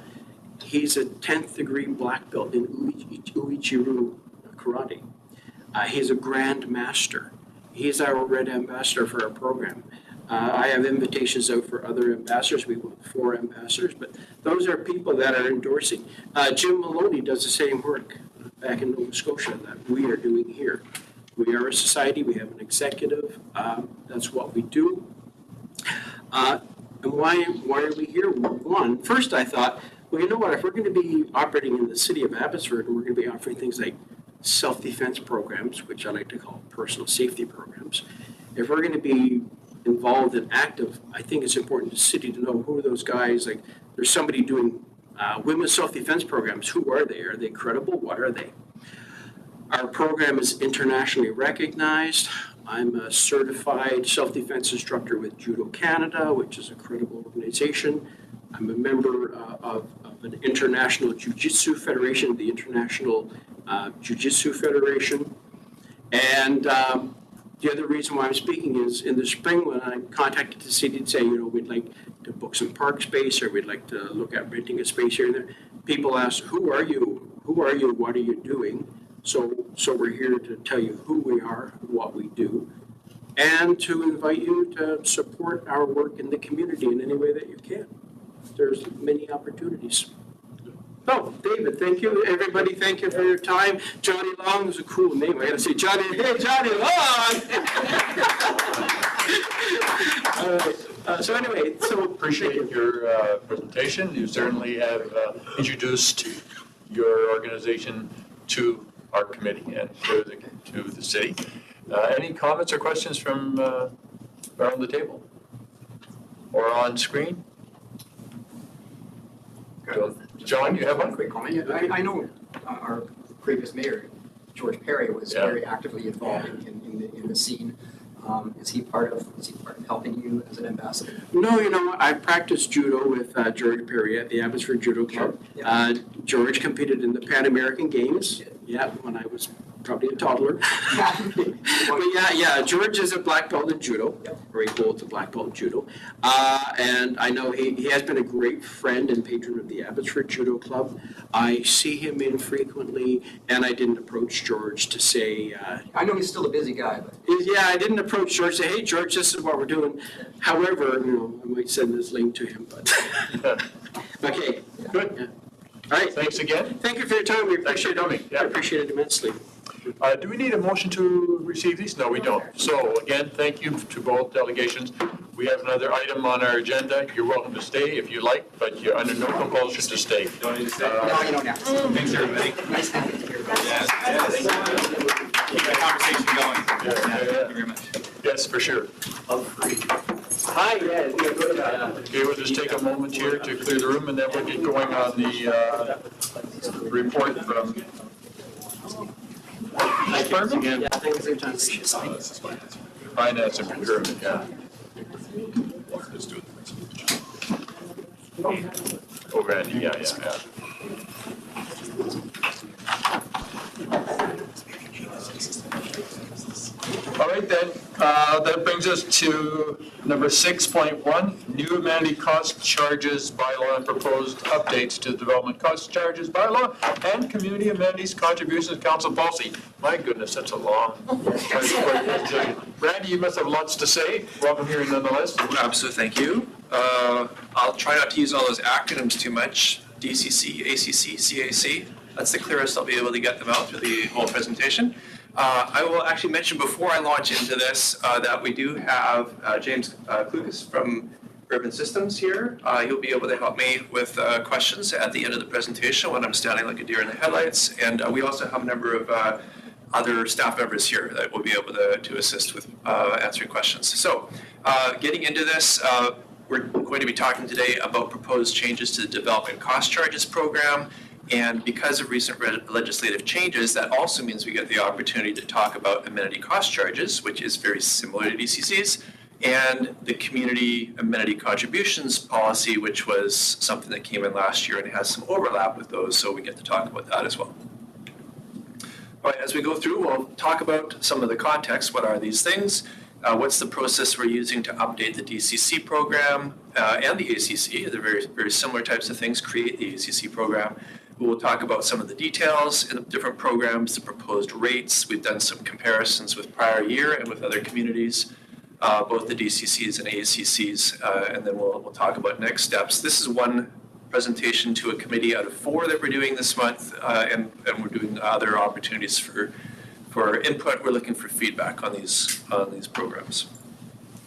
He's a 10th degree black belt in Uichiru karate. He's a grand master. He's our red ambassador for our program. I have invitations out for other ambassadors. We want 4 ambassadors, but those are people that are endorsing. Jim Maloney does the same work back in Nova Scotia that we are doing here. We are a society, we have an executive, that's what we do. And why are we here? One, first I thought, well, you know what, if we're going to be operating in the city of Abbotsford and we're going to be offering things like self-defense programs, which I like to call personal safety programs, if we're going to be involved and active, I think it's important to the city to know who are those guys. Like, there's somebody doing women's self-defense programs. Who are they? Are they credible? What are they? Our program is internationally recognized. I'm a certified self-defense instructor with Judo Canada, which is a credible organization. I'm a member of an international jiu-jitsu federation, the International Jiu-Jitsu Federation. And the other reason why I'm speaking is in the spring when I contacted the city to say, you know, we'd like to book some park space or we'd like to look at renting a space here and there, people ask, who are you? Who are you? What are you doing? So we're here to tell you who we are, what we do, and to invite you to support our work in the community in any way that you can. There's many opportunities. So, David, thank you. Everybody, thank you for your time. Johnny Long is a cool name. I gotta say, Johnny, hey, Johnny Long! So anyway, Appreciate your presentation. You certainly have introduced your organization to our committee and to the city. Any comments or questions from around the table or on screen? John, you have one? Quick comment. I know our previous mayor, George Perry, was very actively involved in the scene. Is he part of helping you as an ambassador? No, you know what? I practiced judo with George Perry at the Abbotsford Judo Club. Yeah. George competed in the Pan American Games. Yeah, when I was probably a toddler. But yeah, George is a black belt in judo, or he holds a black belt in judo. And I know he has been a great friend and patron of the Abbotsford Judo Club. I see him infrequently, and I didn't approach George to say... I know he's still a busy guy, but... Yeah, I didn't approach George to say, hey, George, this is what we're doing. However, you know, I might send this link to him, but... Okay. Good. Yeah. All right. Thanks again. Thank you for your time. We appreciate it. Yeah. I appreciate it immensely. Do we need a motion to receive these? No, we don't. So again, thank you to both delegations. We have another item on our agenda. You're welcome to stay if you like, but you're under no compulsion to stay. No, you don't have to. Thanks, everybody. Nice having you here. Yes. Keep the conversation going. Thank you very much. Yes, for sure. Hi, yeah, good. Okay, we'll just take a moment here to clear the room and then we'll get going on the report from Yeah, thanks for your time. Finance and Procurement, yeah. Let's do it. Oh, Randy, yeah. All right then, that brings us to number 6.1, new amenity cost charges bylaw and proposed updates to the development cost charges bylaw and community amenities contributions council policy. My goodness, that's a long. Randy, you must have lots to say. Welcome here nonetheless. Absolutely, thank you. I'll try not to use all those acronyms too much. DCC, ACC, CAC. That's the clearest I'll be able to get them out through the whole presentation. I will actually mention before I launch into this that we do have James Klukas from Urban Systems here. He'll be able to help me with questions at the end of the presentation when I'm standing like a deer in the headlights. And we also have a number of other staff members here that will be able to assist with answering questions. So getting into this, we're going to be talking today about proposed changes to the Development Cost Charges program. And because of recent legislative changes, that also means we get the opportunity to talk about amenity cost charges, which is very similar to DCC's, and the community amenity contributions policy, which was something that came in last year and has some overlap with those, so we get to talk about that as well. All right, as we go through, we'll talk about some of the context. What are these things? What's the process we're using to update the DCC program and the ACC? They're very, very similar types of things, create the ACC program. We'll talk about some of the details in the different programs, the proposed rates. We've done some comparisons with prior year and with other communities. both the DCCs and ACCs, and then we'll talk about next steps. This is one presentation to a committee out of 4 that we're doing this month, and we're doing other opportunities for input. We're looking for feedback on these programs.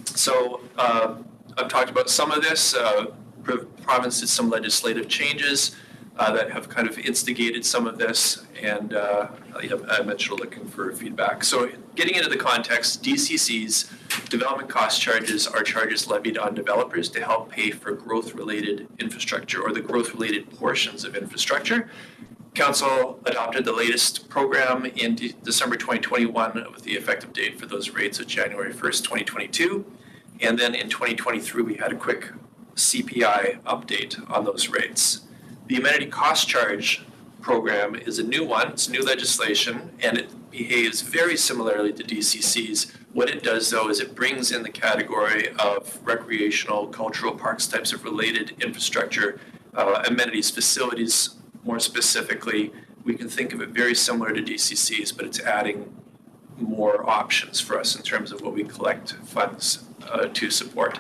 So I've talked about some of this. Province did some legislative changes that have kind of instigated some of this, and I mentioned looking for feedback. So getting into the context, DCC's development cost charges are charges levied on developers to help pay for growth-related infrastructure or the growth-related portions of infrastructure. Council adopted the latest program in December 2021 with the effective date for those rates of January 1st, 2022. And then in 2023, we had a quick CPI update on those rates. The amenity cost charge program is a new one. It's new legislation, and it behaves very similarly to DCC's. What it does, though, is it brings in the category of recreational, cultural parks types of related infrastructure, amenities, facilities. More specifically, we can think of it very similar to DCC's, but it's adding more options for us in terms of what we collect funds to support.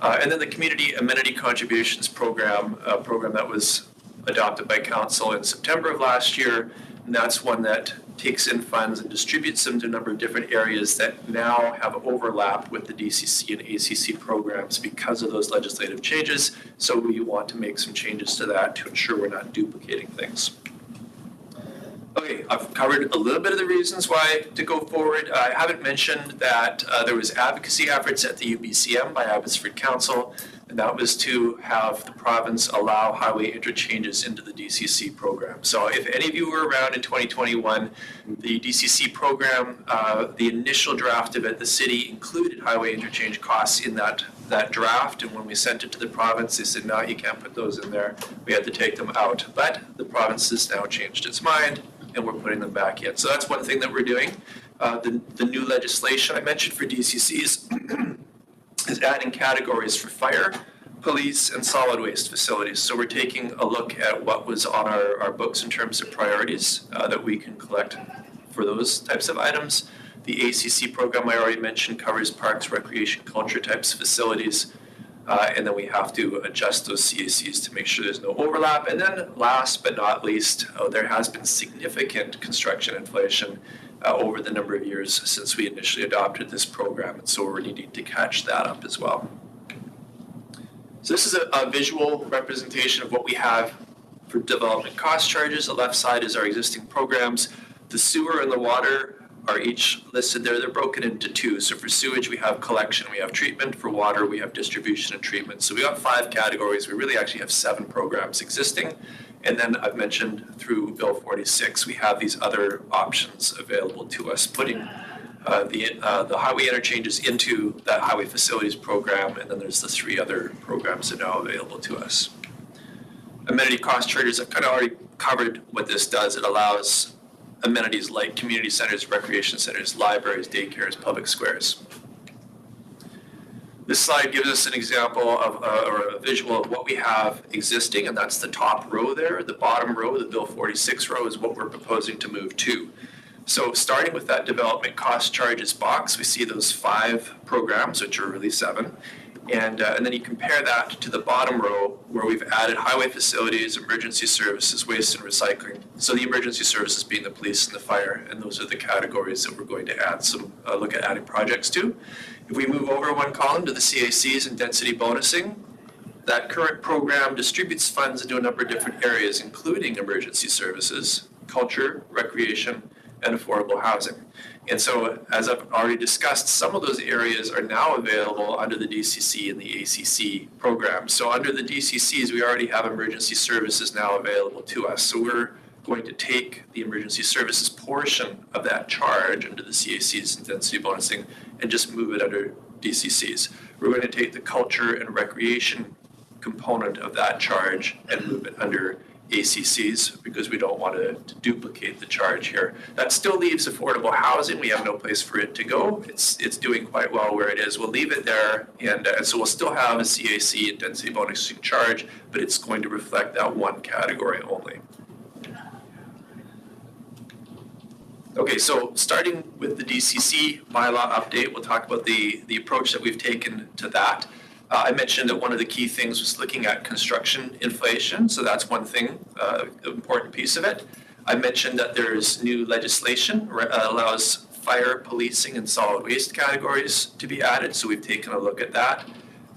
And then the Community Amenity Contributions Program, a program that was adopted by Council in September of last year, and that's one that takes in funds and distributes them to a number of different areas that now have overlap with the DCC and ACC programs because of those legislative changes. So we want to make some changes to that to ensure we're not duplicating things. Okay, I've covered a little bit of the reasons why to go forward. I haven't mentioned that there was advocacy efforts at the UBCM by Abbotsford Council, and that was to have the province allow highway interchanges into the DCC program. So if any of you were around in 2021, the DCC program, the initial draft of it, the city included highway interchange costs in that draft, and when we sent it to the province, they said, no, you can't put those in there. We had to take them out. But the province has now changed its mind, and we're putting them back in. So that's one thing that we're doing. The new legislation I mentioned for DCCs is adding categories for fire, police, and solid waste facilities. So we're taking a look at what was on our books in terms of priorities that we can collect for those types of items. The ACC program I already mentioned covers parks, recreation, culture types facilities. And then we have to adjust those CACs to make sure there's no overlap. And then last but not least, there has been significant construction inflation over the number of years since we initially adopted this program. And so we're needing to catch that up as well. So this is a visual representation of what we have for development cost charges. The left side is our existing programs. The sewer and the water are each listed there. They're broken into 2. So for sewage, we have collection, we have treatment. For water, we have distribution and treatment. So we got 5 categories. We really actually have 7 programs existing. And then I've mentioned through Bill 46, we have these other options available to us, putting the highway interchanges into that highway facilities program. And then there's the 3 other programs that are now available to us. Amenity cost charges, I've kind of already covered what this does. It allows amenities like community centers, recreation centers, libraries, daycares, public squares. This slide gives us an example of, or a visual of what we have existing, and that's the top row there. The bottom row, the Bill 46 row, is what we're proposing to move to. So starting with that development cost charges box, we see those 5 programs, which are really 7. And then you compare that to the bottom row where we've added highway facilities, emergency services, waste and recycling. So the emergency services being the police and the fire, and those are the categories that we're going to add some, look at adding projects to. If we move over one column to the CACs and density bonusing, that current program distributes funds into a number of different areas, including emergency services, culture, recreation, and affordable housing. And so, as I've already discussed, some of those areas are now available under the DCC and the ACC program. So under the DCCs, we already have emergency services now available to us. So we're going to take the emergency services portion of that charge under the CACs and density bonusing and just move it under DCCs. We're going to take the culture and recreation component of that charge and move it under ACCs because we don't want to duplicate the charge here. That still leaves affordable housing. We have no place for it to go. It's doing quite well where it is. We'll leave it there, and so we'll still have a CAC and density bonusing charge, but it's going to reflect that one category only. Okay, so starting with the DCC bylaw update, we'll talk about the approach that we've taken to that. I mentioned that one of the key things was looking at construction inflation, so that's one thing, an important piece of it. I mentioned that there's new legislation allows fire, policing, and solid waste categories to be added, so we've taken a look at that.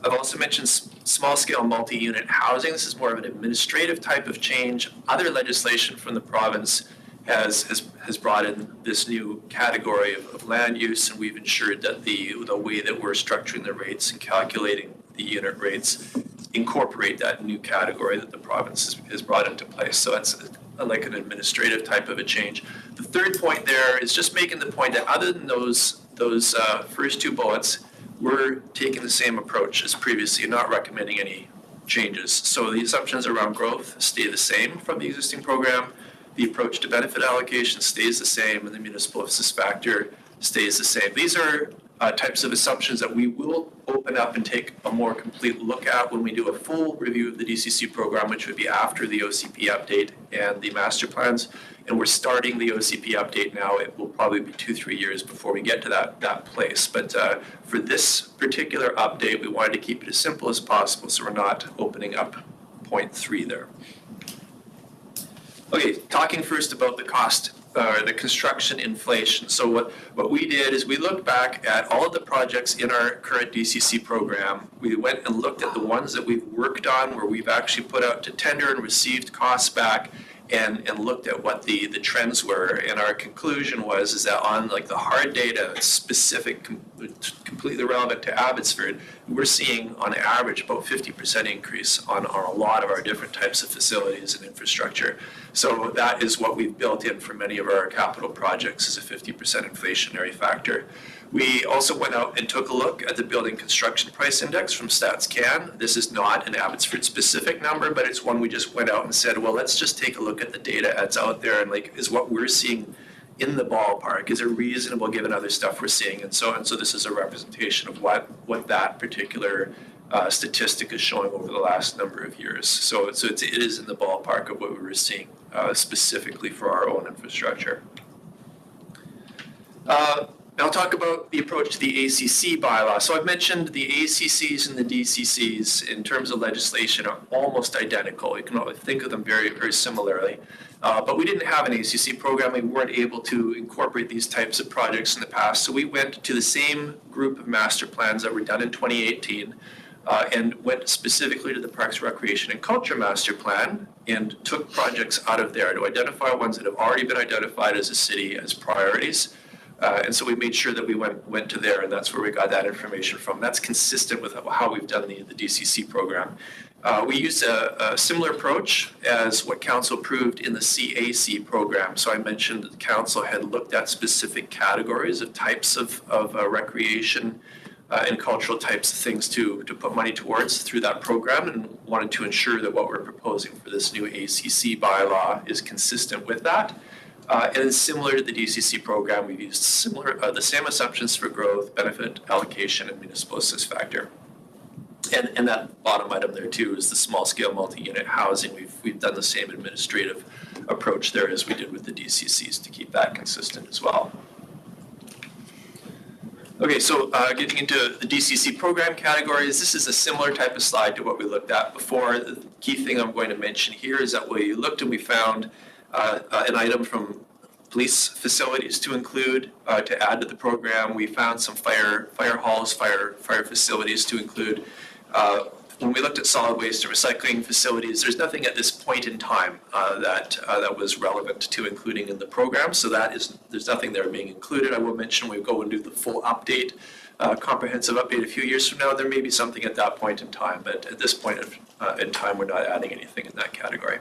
I've also mentioned small-scale multi-unit housing. This is more of an administrative type of change. Other legislation from the province has brought in this new category of land use, and we've ensured that the way that we're structuring the rates and calculating the unit rates incorporate that new category that the province has brought into place. So that's like an administrative type of a change. The third point there is just making the point that other than those first two bullets, we're taking the same approach as previously, not recommending any changes. So the assumptions around growth stay the same from the existing program. The approach to benefit allocation stays the same, and the municipal assist factor stays the same. These are types of assumptions that we will open up and take a more complete look at when we do a full review of the DCC program, which would be after the OCP update and the master plans. And we're starting the OCP update now. It will probably be 2-3 years before we get to that place. But for this particular update, we wanted to keep it as simple as possible, so we're not opening up point 3 there. Okay, talking first about the cost, the construction inflation. So what we did is we looked back at all of the projects in our current DCC program. We went and looked at the ones that we've worked on where we've actually put out to tender and received costs back, and looked at what the trends were. And our conclusion is that on like the hard data, specific, completely relevant to Abbotsford, we're seeing on average about 50% increase on a lot of our different types of facilities and infrastructure. So that is what we've built in for many of our capital projects, is a 50% inflationary factor. We also went out and took a look at the building construction price index from StatsCan. This is not an Abbotsford specific number, but it's one we just went out and said, well, let's just take a look at the data that's out there, and like, is what we're seeing in the ballpark? Is it reasonable given other stuff we're seeing? And so this is a representation of what that particular statistic is showing over the last number of years. So it is in the ballpark of what we were seeing specifically for our own infrastructure. Now I'll talk about the approach to the ACC bylaw. So I've mentioned the ACCs and the DCCs in terms of legislation are almost identical. You can think of them very, very similarly. But we didn't have an ACC program. We weren't able to incorporate these types of projects in the past. So we went to the same group of master plans that were done in 2018 and went specifically to the Parks, Recreation, and Culture Master Plan and took projects out of there to identify ones that have already been identified as a city as priorities. And so we made sure that we went to there, and that's where we got that information from. That's consistent with how we've done the DCC program. We used a similar approach as what Council approved in the CAC program. So I mentioned that the Council had looked at specific categories of types of recreation and cultural types of things to put money towards through that program, and wanted to ensure that what we're proposing for this new ACC bylaw is consistent with that. And similar to the DCC program, we've used the same assumptions for growth, benefit allocation, and municipal assist factor. And that bottom item there too is the small-scale multi-unit housing. We've done the same administrative approach there as we did with the DCCs to keep that consistent as well. Okay, so getting into the DCC program categories, this is a similar type of slide to what we looked at before. The key thing I'm going to mention here is that we looked and we found an item from police facilities to include, to add to the program. We found some fire halls, fire facilities to include. When we looked at solid waste and recycling facilities, there's nothing at this point in time that was relevant to including in the program. So there's nothing there being included. I will mention we go and do the full update, comprehensive update a few years from now. There may be something at that point in time, but at this point in time, we're not adding anything in that category.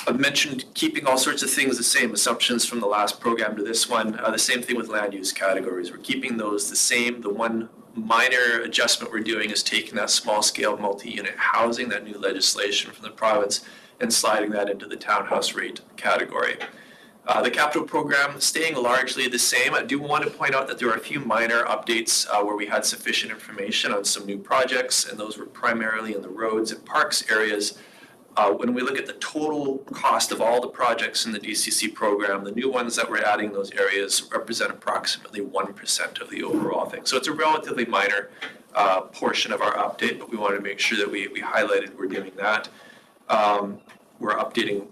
I've mentioned keeping all sorts of things the same, assumptions from the last program to this one. The same thing with land use categories. We're keeping those the same. The one minor adjustment we're doing is taking that small scale multi-unit housing, that new legislation from the province, and sliding that into the townhouse rate category. The capital program staying largely the same. I do want to point out that there are a few minor updates where we had sufficient information on some new projects, and those were primarily in the roads and parks areas. When we look at the total cost of all the projects in the DCC program, the new ones that we're adding in those areas represent approximately 1% of the overall thing. So it's a relatively minor portion of our update, but we wanted to make sure that we highlighted we're doing that. We're updating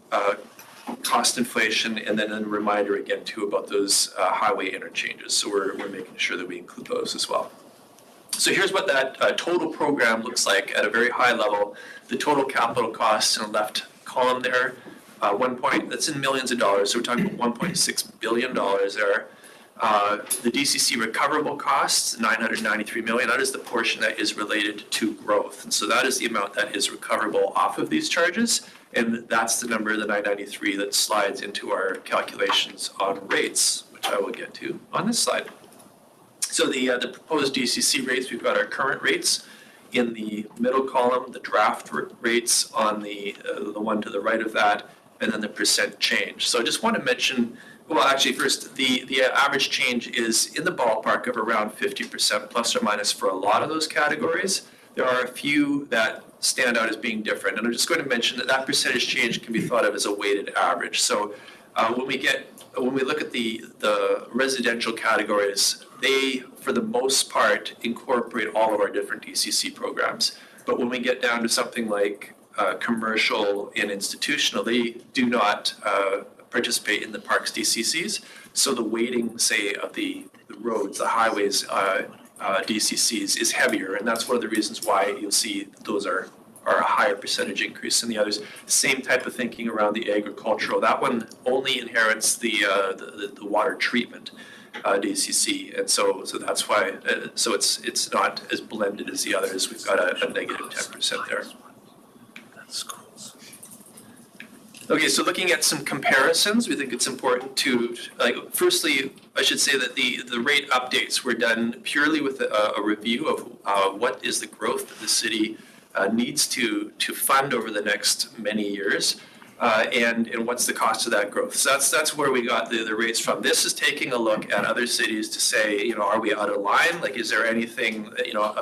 cost inflation, and then a reminder again too about those highway interchanges. So we're making sure that we include those as well. So here's what that total program looks like at a very high level. The total capital costs in the left column there, that's in millions of dollars. So we're talking about $1.6 billion there. The DCC recoverable costs, $993 million. That is the portion that is related to growth. And so that is the amount that is recoverable off of these charges. And that's the number, the 993, that slides into our calculations on rates, which I will get to on this slide. So the proposed DCC rates, we've got our current rates in the middle column, the draft rates on the one to the right of that, and then the percent change. So I just want to mention, well, actually first, the average change is in the ballpark of around 50% plus or minus for a lot of those categories. There are a few that stand out as being different, and I'm just going to mention that percentage change can be thought of as a weighted average. So when we look at the residential categories, they, for the most part, incorporate all of our different DCC programs. But when we get down to something like commercial and institutional, they do not participate in the parks DCCs. So the weighting, say, of the roads, the highways DCCs is heavier, and that's one of the reasons why you'll see those are a higher percentage increase than the others. Same type of thinking around the agricultural. That one only inherits the water treatment DCC, and so that's why. So it's not as blended as the others. We've got a negative 10% there. That's cool. Okay, so looking at some comparisons, we think it's important to, firstly, I should say that the rate updates were done purely with a review of what is the growth that the city needs to fund over the next many years, and what's the cost of that growth. So that's where we got the rates from. This is taking a look at other cities to say, are we out of line? Like, is there anything,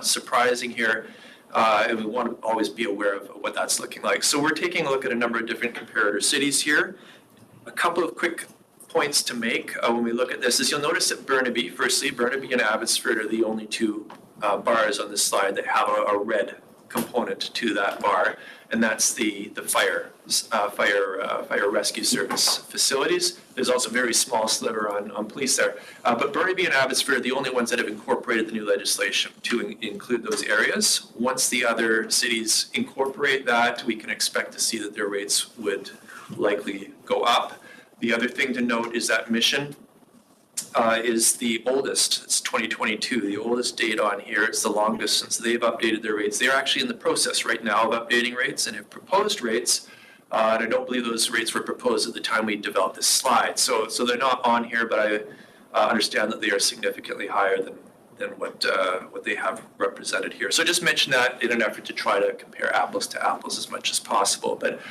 surprising here? And we want to always be aware of what that's looking like. So we're taking a look at a number of different comparator cities here. A couple of quick points to make when we look at this is you'll notice that Burnaby, firstly, Burnaby and Abbotsford are the only two bars on this slide that have a red component to that bar, and that's the fire rescue service facilities. There's also a very small sliver on police there. But Burnaby and Abbotsford are the only ones that have incorporated the new legislation to include those areas. Once the other cities incorporate that, we can expect to see that their rates would likely go up. The other thing to note is that Mission is the oldest. It's 2022, the oldest data on here. It's the longest since they've updated their rates. They're actually in the process right now of updating rates and have proposed rates. And I don't believe those rates were proposed at the time we developed this slide. So they're not on here, but I understand that they are significantly higher than what they have represented here. So just mention that in an effort to try to compare apples to apples as much as possible. But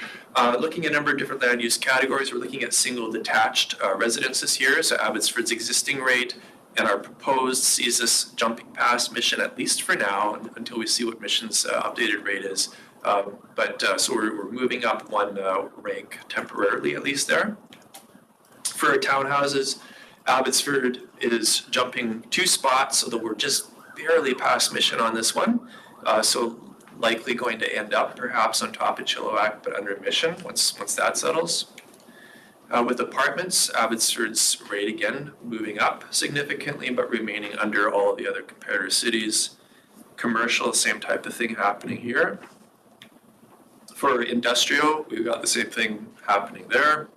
looking at a number of different land use categories, we're looking at single detached residences here. So Abbotsford's existing rate and our proposed sees us jumping past Mission, at least for now, until we see what Mission's updated rate is. So we're moving up one rank temporarily, at least there. For our townhouses, Abbotsford is jumping 2 spots, although we're just barely past Mission on this one. So likely going to end up perhaps on top of Chilliwack, but under Mission once that settles. With apartments, Abbotsford's rate again moving up significantly, but remaining under all of the other comparator cities. Commercial, same type of thing happening here. For industrial, we've got the same thing happening there.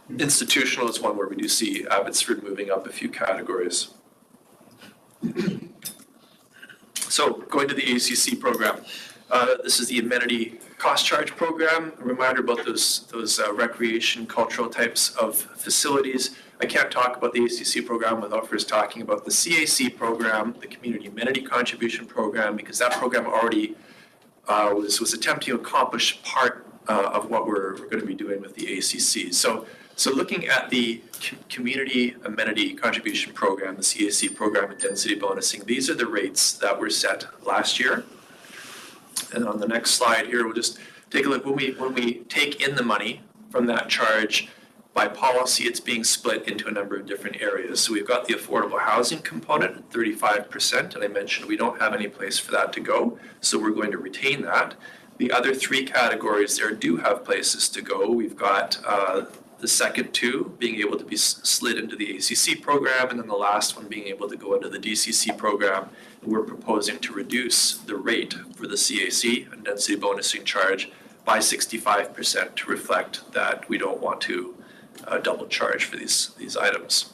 Institutional is one where we do see Abbotsford moving up a few categories. So going to the ACC program. This is the amenity cost charge program. A reminder about those recreation, cultural types of facilities. I can't talk about the ACC program without first talking about the CAC program, the Community Amenity Contribution Program, because that program already was attempting to accomplish part of what we're going to be doing with the ACC. So looking at the Community Amenity Contribution Program, the CAC program and density bonusing, these are the rates that were set last year. And on the next slide here, we'll just take a look, when we take in the money from that charge, by policy, it's being split into a number of different areas. So we've got the affordable housing component at 35%, and I mentioned we don't have any place for that to go, so we're going to retain that. The other three categories there do have places to go. We've got the second two being able to be slid into the ACC program, and then the last one being able to go into the DCC program. And we're proposing to reduce the rate for the CAC, a density bonusing charge, by 65% to reflect that we don't want to double charge for these items.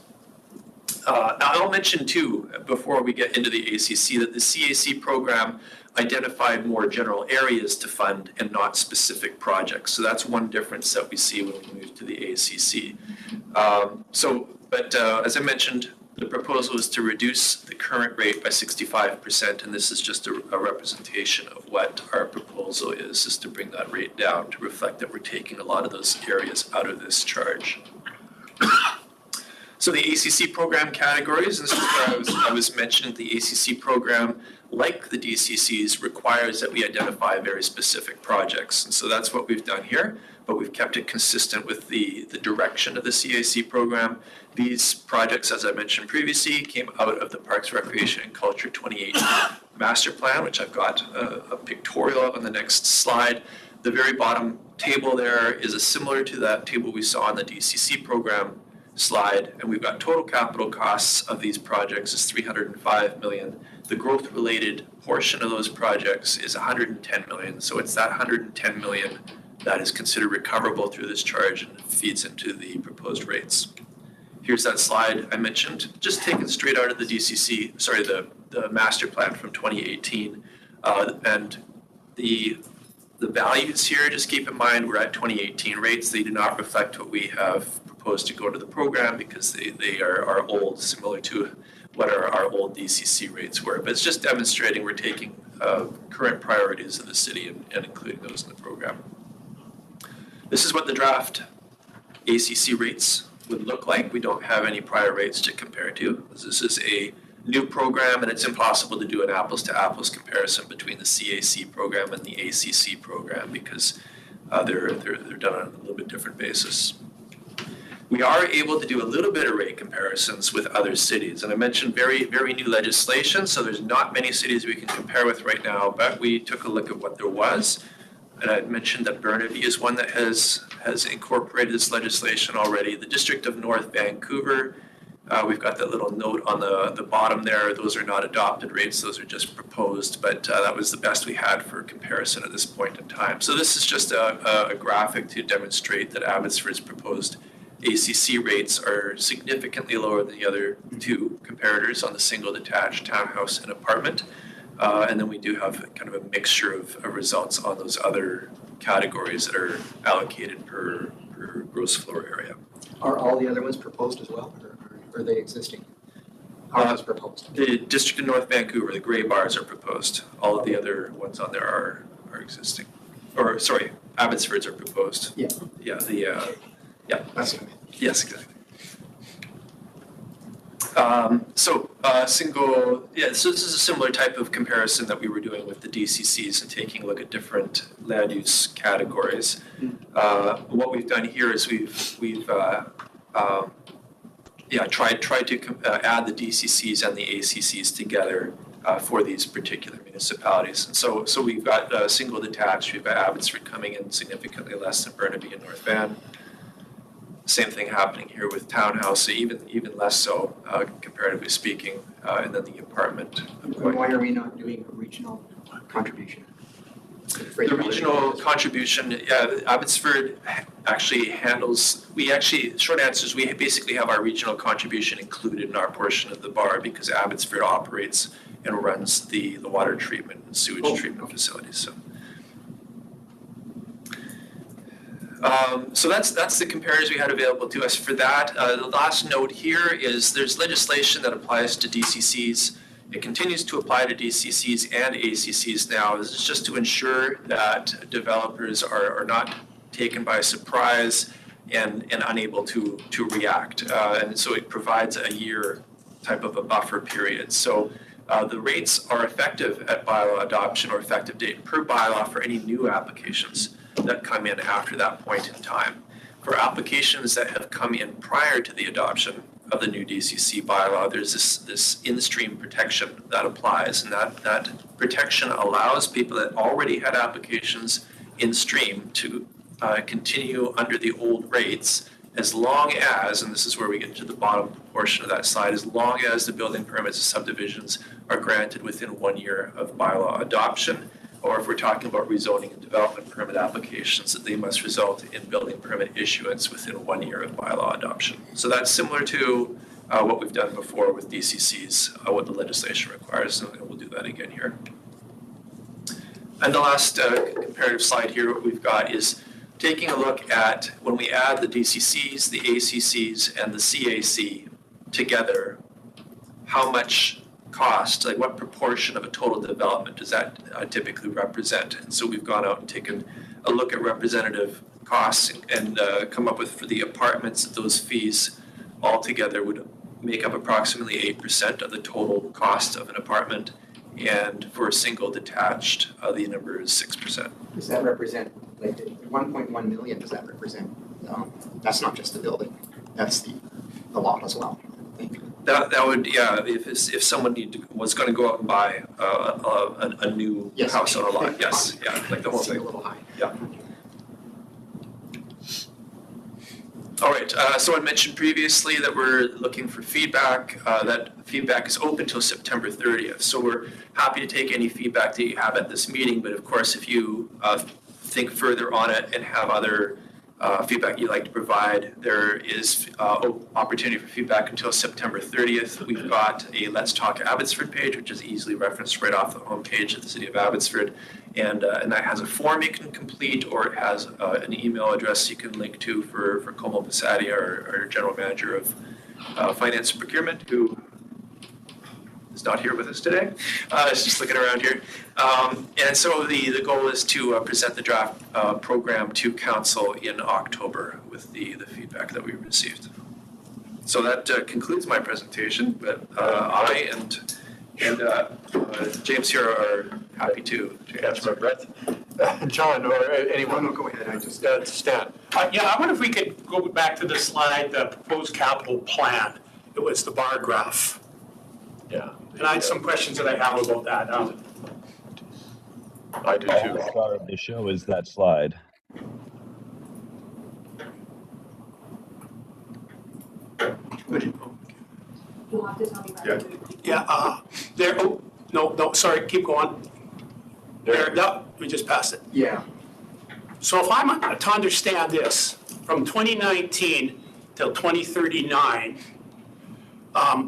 Now I'll mention too, before we get into the ACC, that the CAC program identified more general areas to fund and not specific projects. So that's one difference that we see when we move to the ACC. As I mentioned, the proposal is to reduce the current rate by 65%, and this is just a representation of what our proposal is to bring that rate down to reflect that we're taking a lot of those areas out of this charge. So the ACC program categories, and this is where I was mentioning the ACC program, like the DCCs, requires that we identify very specific projects. And so that's what we've done here, but we've kept it consistent with the direction of the CAC program. These projects, as I mentioned previously, came out of the Parks, Recreation and Culture 2018 Master Plan, which I've got a pictorial of on the next slide. The very bottom table there is similar to that table we saw on the DCC program slide, and we've got total capital costs of these projects is $305 million. The growth-related portion of those projects is $110 million. So it's that $110 million that is considered recoverable through this charge and feeds into the proposed rates. Here's that slide I mentioned, just taken straight out of the the master plan from 2018. And the values here, just keep in mind, we're at 2018 rates. They do not reflect what we have proposed to go to the program because they are old, similar to what our old DCC rates were. But it's just demonstrating we're taking current priorities of the city and including those in the program. This is what the draft ACC rates would look like. We don't have any prior rates to compare to. This is a new program, and it's impossible to do an apples-to-apples comparison between the CAC program and the ACC program because they're done on a little bit different basis. We are able to do a little bit of rate comparisons with other cities, and I mentioned very, very new legislation, so there's not many cities we can compare with right now, but we took a look at what there was, and I mentioned that Burnaby is one that has incorporated this legislation already. The District of North Vancouver, we've got that little note on the bottom there. Those are not adopted rates, those are just proposed, but that was the best we had for comparison at this point in time. So this is just a graphic to demonstrate that Abbotsford's proposed ACC rates are significantly lower than the other two comparators on the single detached townhouse and apartment. And then we do have kind of a mixture of results on those other categories that are allocated per gross floor area. Are all the other ones proposed as well, or are they existing? How are those proposed? The District of North Vancouver, the gray bars are proposed. All of the other ones on there are existing. Or, sorry, Abbotsford's are proposed. Yeah. Yeah, yeah. That's what I meant. Yes, exactly. So this is a similar type of comparison that we were doing with the DCCs and taking a look at different land use categories. What we've done here is we've tried to add the DCCs and the ACCs together for these particular municipalities. And so we've got single detached, we've got Abbotsford coming in significantly less than Burnaby and North Van. Same thing happening here with townhouse, even less so, comparatively speaking, and then the apartment. Why are we not doing a regional contribution? The regional contribution, Abbotsford actually handles, short answer is we basically have our regional contribution included in our portion of the bar because Abbotsford operates and runs the water treatment and sewage treatment facilities. So that's the comparators we had available to us for that. The last note here is there's legislation that applies to DCCs. It continues to apply to DCCs and ACCs now. This is just to ensure that developers are not taken by surprise and unable to react. And so it provides a year type of a buffer period. So the rates are effective at bylaw adoption or effective date per bylaw for any new applications. that come in after that point in time. For applications that have come in prior to the adoption of the new DCC bylaw, there's this in-stream protection that applies, and that protection allows people that already had applications in stream to continue under the old rates as long as, and this is where we get to the bottom portion of that slide, as long as the building permits and subdivisions are granted within 1 year of bylaw adoption, or if we're talking about rezoning and development permit applications, that they must result in building permit issuance within 1 year of bylaw adoption. So that's similar to what we've done before with DCCs, what the legislation requires, and we'll do that again here. And the last comparative slide here, what we've got is taking a look at when we add the DCCs, the ACCs, and the CAC together, how much cost, like what proportion of a total development does that typically represent? And so we've gone out and taken a look at representative costs and come up with, for the apartments, those fees altogether would make up approximately 8% of the total cost of an apartment. And for a single detached, the number is 6%. Does that represent, like, 1.1 million, does that represent, that's not just the building, that's the lot as well, I think. That would, yeah, if someone was going to go out and buy a new house on a lot, yes, yeah, like the whole thing. A little high. Yeah. All right, so I mentioned previously that we're looking for feedback. That feedback is open till September 30th. So we're happy to take any feedback that you have at this meeting. But of course, if you think further on it and have other feedback you'd like to provide, there is opportunity for feedback until September 30th. We've got a Let's Talk Abbotsford page, which is easily referenced right off the homepage of the City of Abbotsford. And that has a form you can complete, or it has an email address you can link to for Como Pasadia, our General Manager of Finance and Procurement, who is not here with us today. It's just looking around here. And so the goal is to present the draft program to Council in October with the feedback that we received. So that concludes my presentation, but I and James here are happy to catch my breath. John or anyone? No, go ahead, I just. Stan. Yeah, I wonder if we could go back to the slide, the proposed capital plan. It was the bar graph. Yeah. And I had some questions that I have about that. I do too. The star of the show is that slide. You'll have to tell me about it. Yeah, there, oh, no, sorry, keep going. There, no, we just passed it. Yeah. So if I'm to understand this, from 2019 till 2039,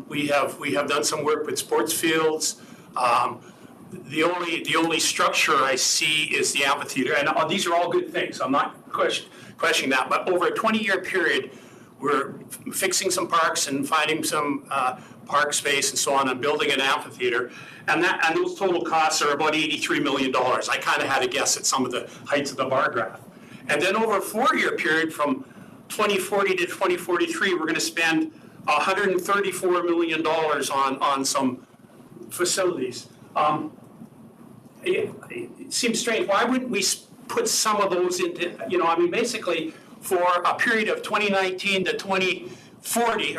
we have done some work with sports fields. The only structure I see is the amphitheater, and these are all good things. I'm not questioning that, but over a 20-year period, we're fixing some parks and finding some park space and so on, and building an amphitheater, and those total costs are about $83 million. I kind of had a guess at some of the heights of the bar graph. And then over a 4-year period, from 2040 to 2043, we're going to spend $134 million on some facilities. It seems strange. Why wouldn't we put some of those into, basically for a period of 2019 to 2040,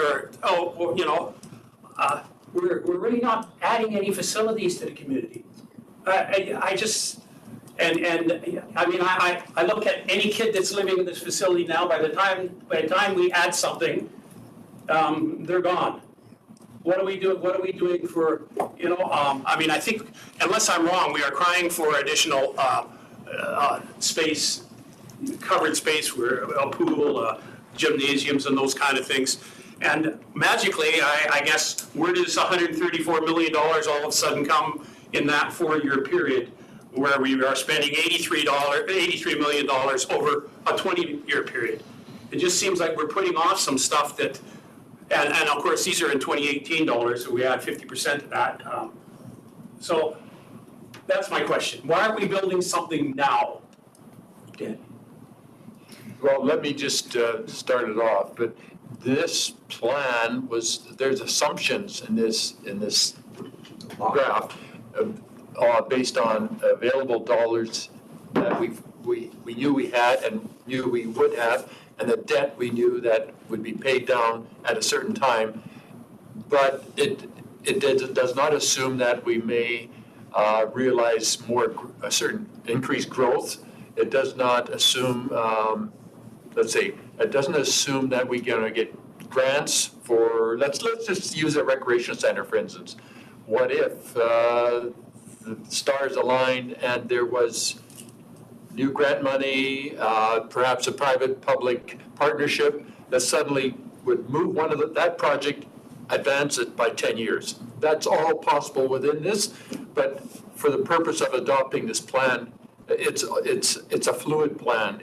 we're really not adding any facilities to the community. I look at any kid that's living in this facility now. By the time we add something, they're gone. What are we doing for, I think, unless I'm wrong, we are crying for additional space, covered space, where a pool, gymnasiums and those kind of things. And magically, I guess, where does $134 million all of a sudden come in that 4-year period where we are spending $83 million over a 20-year period? It just seems like we're putting off some stuff that, and of course, these are in 2018 dollars, so we add 50% of that. So that's my question. Why are we building something now? Dan? Well, let me just start it off. But this plan there's assumptions in this graph based on available dollars that we've we knew we had and knew we would have, and the debt we knew that would be paid down at a certain time. But it does not assume that we may realize a certain increased growth. It does not assume, it doesn't assume that we're going to get grants for, let's just use a recreation center, for instance. What if the stars aligned and there was new grant money, perhaps a private-public partnership that suddenly would move that project, advance it by 10 years. That's all possible within this, but for the purpose of adopting this plan, it's a fluid plan.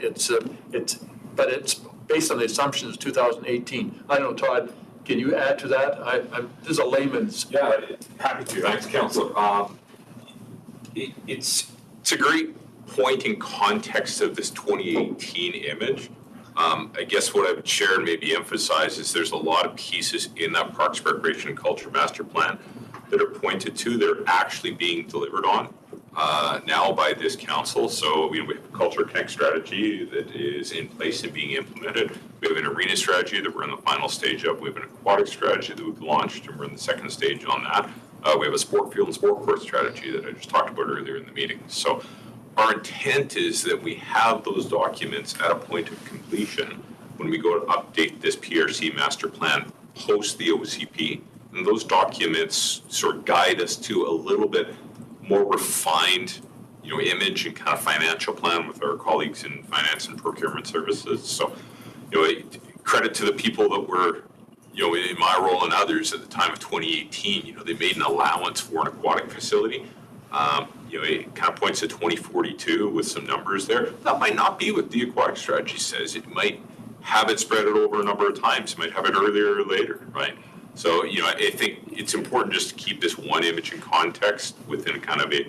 But it's based on the assumptions of 2018. I don't know, Todd, can you add to that? This is a layman's. Yeah, happy to. Thanks, Council. It's a great point in context of this 2018 image. I guess what I would share and maybe emphasize is there's a lot of pieces in that Parks, Recreation, and Culture Master Plan that are pointed to. They're actually being delivered on now by this council. So we have a Culture Connect strategy that is in place and being implemented. We have an arena strategy that we're in the final stage of. We have an aquatic strategy that we've launched and we're in the second stage on that. We have a sport field and sport court strategy that I just talked about earlier in the meeting. So our intent is that we have those documents at a point of completion when we go to update this PRC master plan post the OCP. And those documents sort of guide us to a little bit more refined, image and kind of financial plan with our colleagues in finance and procurement services. So, credit to the people that were, in my role and others at the time of 2018, they made an allowance for an aquatic facility. It kind of points to 2042 with some numbers there. That might not be what the aquatic strategy says. It might have it spread it over a number of times. It might have it earlier or later, right? So, I think it's important just to keep this one image in context within kind of a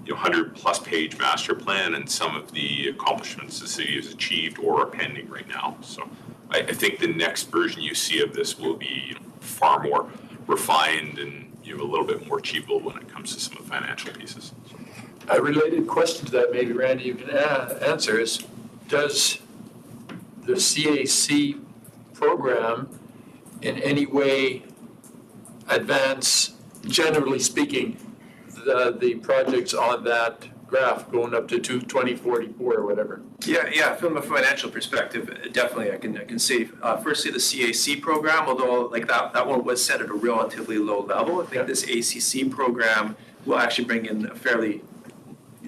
100-plus page master plan and some of the accomplishments the city has achieved or are pending right now. So I think the next version you see of this will be far more refined and a little bit more achievable when it comes to some of the financial pieces. A related question to that, maybe Randy, you can answer is, does the CAC program in any way advance, generally speaking, the projects on that graph going up to 2044 or whatever? Yeah. From a financial perspective, definitely I can say, firstly, the CAC program, although that one was set at a relatively low level, I think this ACC program will actually bring in a fairly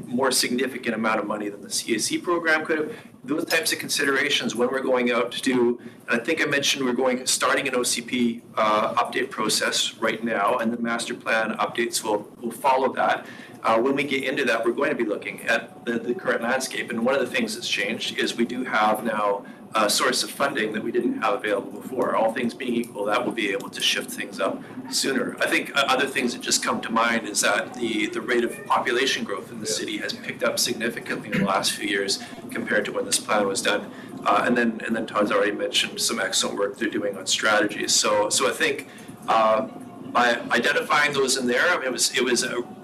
more significant amount of money than the CAC program could have. Those types of considerations when we're going out to do, and I think I mentioned we're starting an OCP update process right now, and the master plan updates will follow that. When we get into that, we're going to be looking at the current landscape. And one of the things that's changed is we do have now a source of funding that we didn't have available before. All things being equal, that will be able to shift things up sooner. I think other things that just come to mind is that the rate of population growth in the city has picked up significantly in the last few years compared to when this plan was done. And then Todd's already mentioned some excellent work they're doing on strategies. So I think by identifying those in there, it was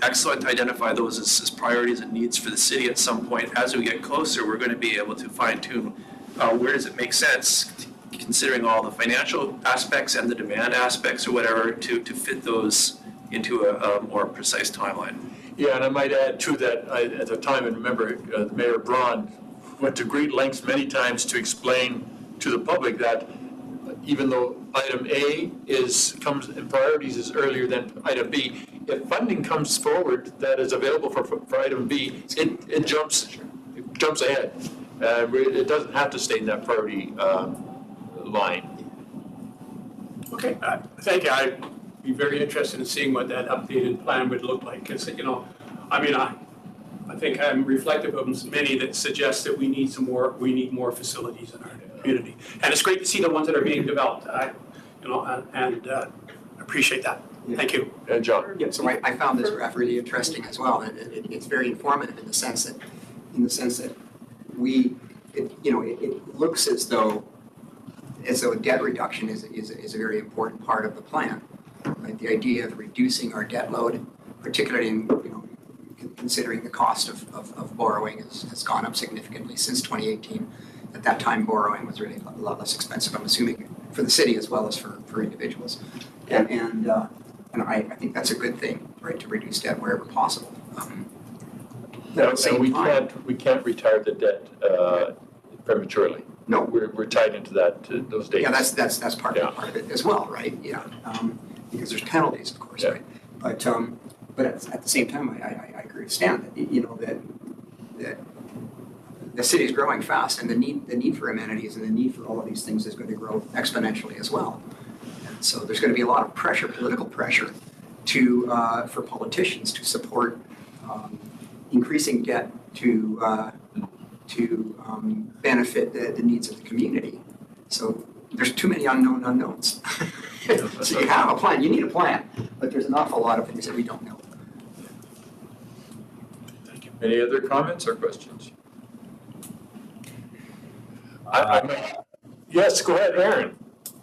excellent to identify those as priorities and needs for the city at some point. As we get closer, we're going to be able to fine tune where does it make sense, considering all the financial aspects and the demand aspects or whatever, to fit those into a more precise timeline. Yeah, and I might add to that, at the time, and remember, Mayor Braun went to great lengths many times to explain to the public that even though item A comes in priorities is earlier than item B, if funding comes forward that is available for item B, it jumps ahead. It doesn't have to stay in that priority line. Okay, thank you. I'd be very interested in seeing what that updated plan would look like. Because, I think I'm reflective of many that suggest that we need more facilities in our community. And it's great to see the ones that are being developed. I appreciate that. Thank you. John. Yeah, so I found this graph really interesting as well. It's very informative in the sense that it looks as though debt reduction is a very important part of the plan. Right? The idea of reducing our debt load, particularly in considering the cost of borrowing has gone up significantly since 2018. At that time, borrowing was really a lot less expensive, I'm assuming, for the city as well as for individuals. And I think that's a good thing, right, to reduce debt wherever possible. But at the same time, we can't retire the debt prematurely. No. We're tied into those dates. Yeah, that's part of it as well, right? Yeah, because there's penalties, of course, right? But at the same time, I agree with Stan that that the city is growing fast, and the need for amenities and the need for all of these things is going to grow exponentially as well. And so there's going to be a lot of pressure, political pressure, for politicians to support increasing debt to benefit the needs of the community. So there's too many unknown unknowns. So you have a plan, you need a plan, but there's an awful lot of things that we don't know. Thank you. Any other comments or questions? Yes, go ahead, Aaron.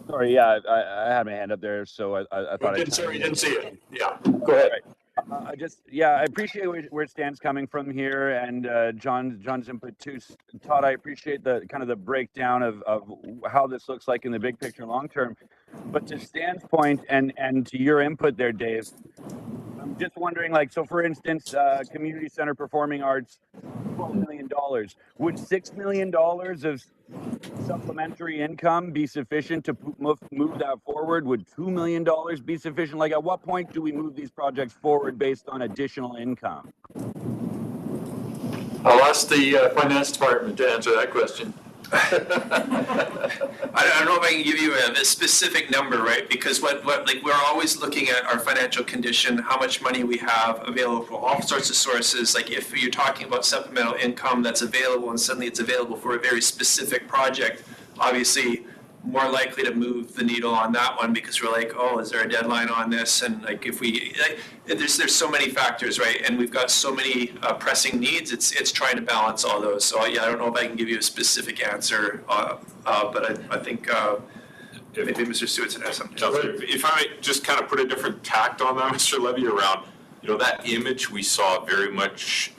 Sorry, yeah, I had my hand up there, so I thought you didn't see it. Yeah, go ahead. I appreciate where Stan's coming from here, and John's input too. Todd, I appreciate the kind of the breakdown of how this looks like in the big picture, long term. But to Stan's point, and to your input there, Dave, I'm just wondering, like, so for instance, community center performing arts, $12 million. Would $6 million of supplementary income be sufficient to move that forward? Would $2 million be sufficient? Like, at what point do we move these projects forward based on additional income? I'll ask the finance department to answer that question. I don't know if I can give you a specific number, right? Because what like we're always looking at our financial condition, how much money we have available for all sorts of sources. Like if you're talking about supplemental income that's available and suddenly it's available for a very specific project, obviously more likely to move the needle on that one because we're like, oh, is there a deadline on this? And like if we, there's so many factors, right? And we've got so many pressing needs. It's trying to balance all those. So yeah, I don't know if I can give you a specific answer, but I think maybe Mr. Stewart has something. If I might just kind of put a different tact on that, Mr. Levy, around, that image we saw very much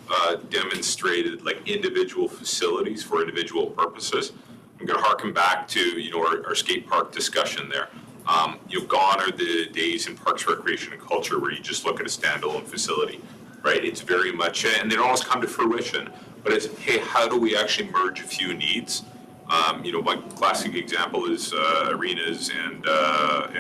demonstrated like individual facilities for individual purposes. I'm going to harken back to, our skate park discussion there. Gone are the days in Parks, Recreation, and Culture where you just look at a standalone facility, right? It's very much, and they don't always come to fruition, but it's, hey, how do we actually merge a few needs? One classic example is arenas and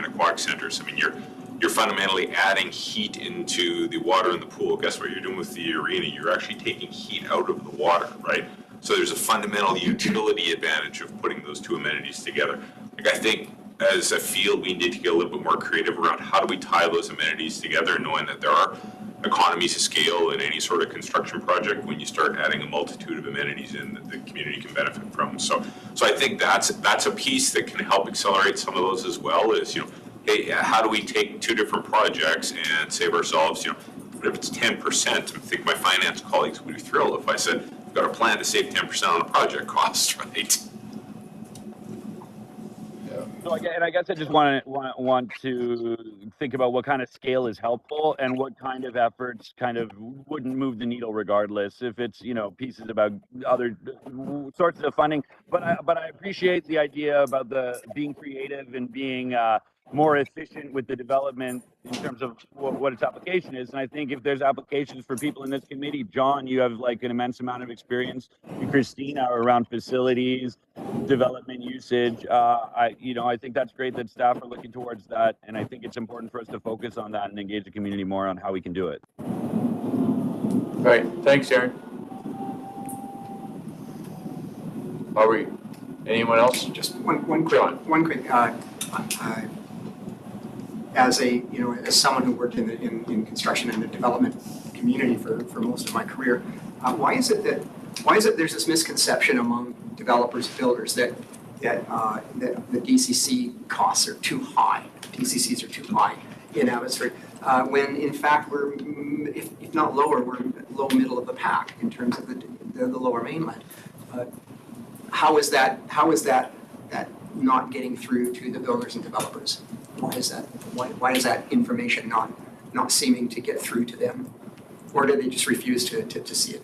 aquatic centers. I mean, you're fundamentally adding heat into the water in the pool. Guess what you're doing with the arena? You're actually taking heat out of the water, right? So there's a fundamental utility advantage of putting those two amenities together. Like I think as a field, we need to get a little bit more creative around how do we tie those amenities together, knowing that there are economies of scale in any sort of construction project when you start adding a multitude of amenities in that the community can benefit from. So I think that's a piece that can help accelerate some of those as well. Is hey, how do we take two different projects and save ourselves? If it's 10%, I think my finance colleagues would be thrilled if I said, we've got a plan to save 10% on the project cost, right? So I guess I just want to think about what kind of scale is helpful and what kind of efforts kind of wouldn't move the needle regardless if it's pieces about other sources of funding. But I appreciate the idea about the being creative and being more efficient with the development in terms of what its application is. And I think if there's applications for people in this committee, John, you have like an immense amount of experience, and Christina around facilities, development usage. I think that's great that staff are looking towards that. And I think it's important for us to focus on that and engage the community more on how we can do it. Right. Thanks, Aaron. Anyone else? Just one quick. As someone who worked in construction and the development community for most of my career, why is it there's this misconception among developers, builders that the DCC costs are too high, DCCs are too high in Abbotsford, when in fact we're, if not lower, we're low middle of the pack in terms of the lower mainland. How is that not getting through to the builders and developers? Why is that? Why is that information not seeming to get through to them? Or do they just refuse to see it?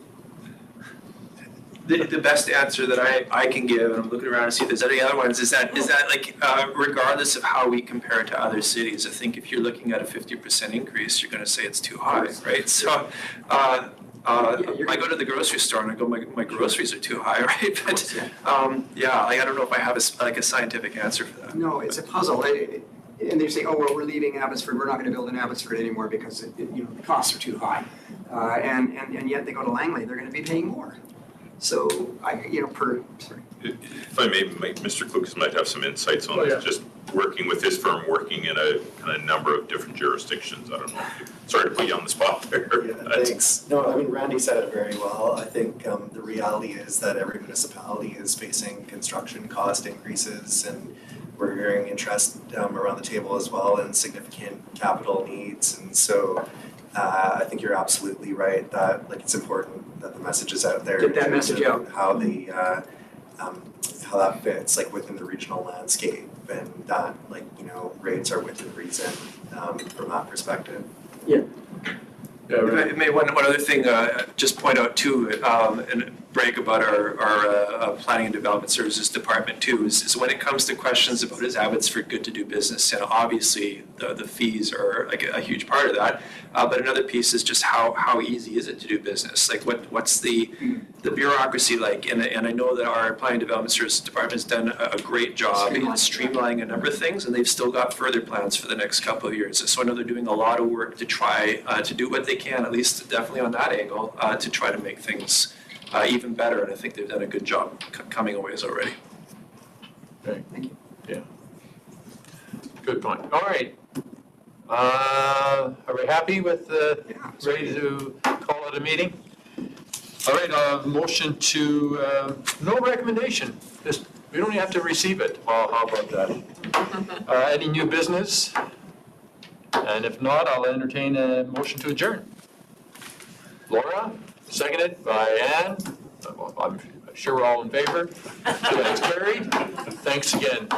The best answer that I can give, and I'm looking around to see if there's any other ones, is that like regardless of how we compare it to other cities, I think if you're looking at a 50% increase, you're going to say it's too high, right? So I go to the grocery store and I go, my groceries are too high, right? But I don't know if I have a scientific answer for that. No, it's a puzzle. And they say, oh, well, we're leaving Abbotsford. We're not going to build in Abbotsford anymore because the costs are too high. And yet they go to Langley. They're going to be paying more. So If I may, Mr. Klukas might have some insights on this, just working with his firm, working in a kind of number of different jurisdictions. I don't know. Sorry to put you on the spot there. Yeah, thanks. No, I mean, Randy said it very well. I think the reality is that every municipality is facing construction cost increases, and we're hearing interest around the table as well in significant capital needs. And so I think you're absolutely right that it's important that the message is out there. Get that message out. How the how that fits within the regional landscape, and that rates are within reason from that perspective. Yeah. If I may, one other thing, just point out too, and brag about our Planning and Development Services Department too, is when it comes to questions about is Abbotsford good to do business, and obviously the fees are a huge part of that, but another piece is just how easy is it to do business? What's the bureaucracy like? And I know that our Planning and Development Services Department has done a great job in streamlining a number of things, and they've still got further plans for the next couple of years. So I know they're doing a lot of work to try to do what they can, at least definitely on that angle, to try to make things even better, and I think they've done a good job coming a ways already. Okay. Thank you. Yeah. Good point. All right. Are we happy with ready to call it a meeting? All right, motion to, no recommendation. Just, we don't have to receive it. Well, how about that? Any new business? And if not, I'll entertain a motion to adjourn. Laura, seconded by Ann. I'm sure we're all in favor. That's carried. Thanks again.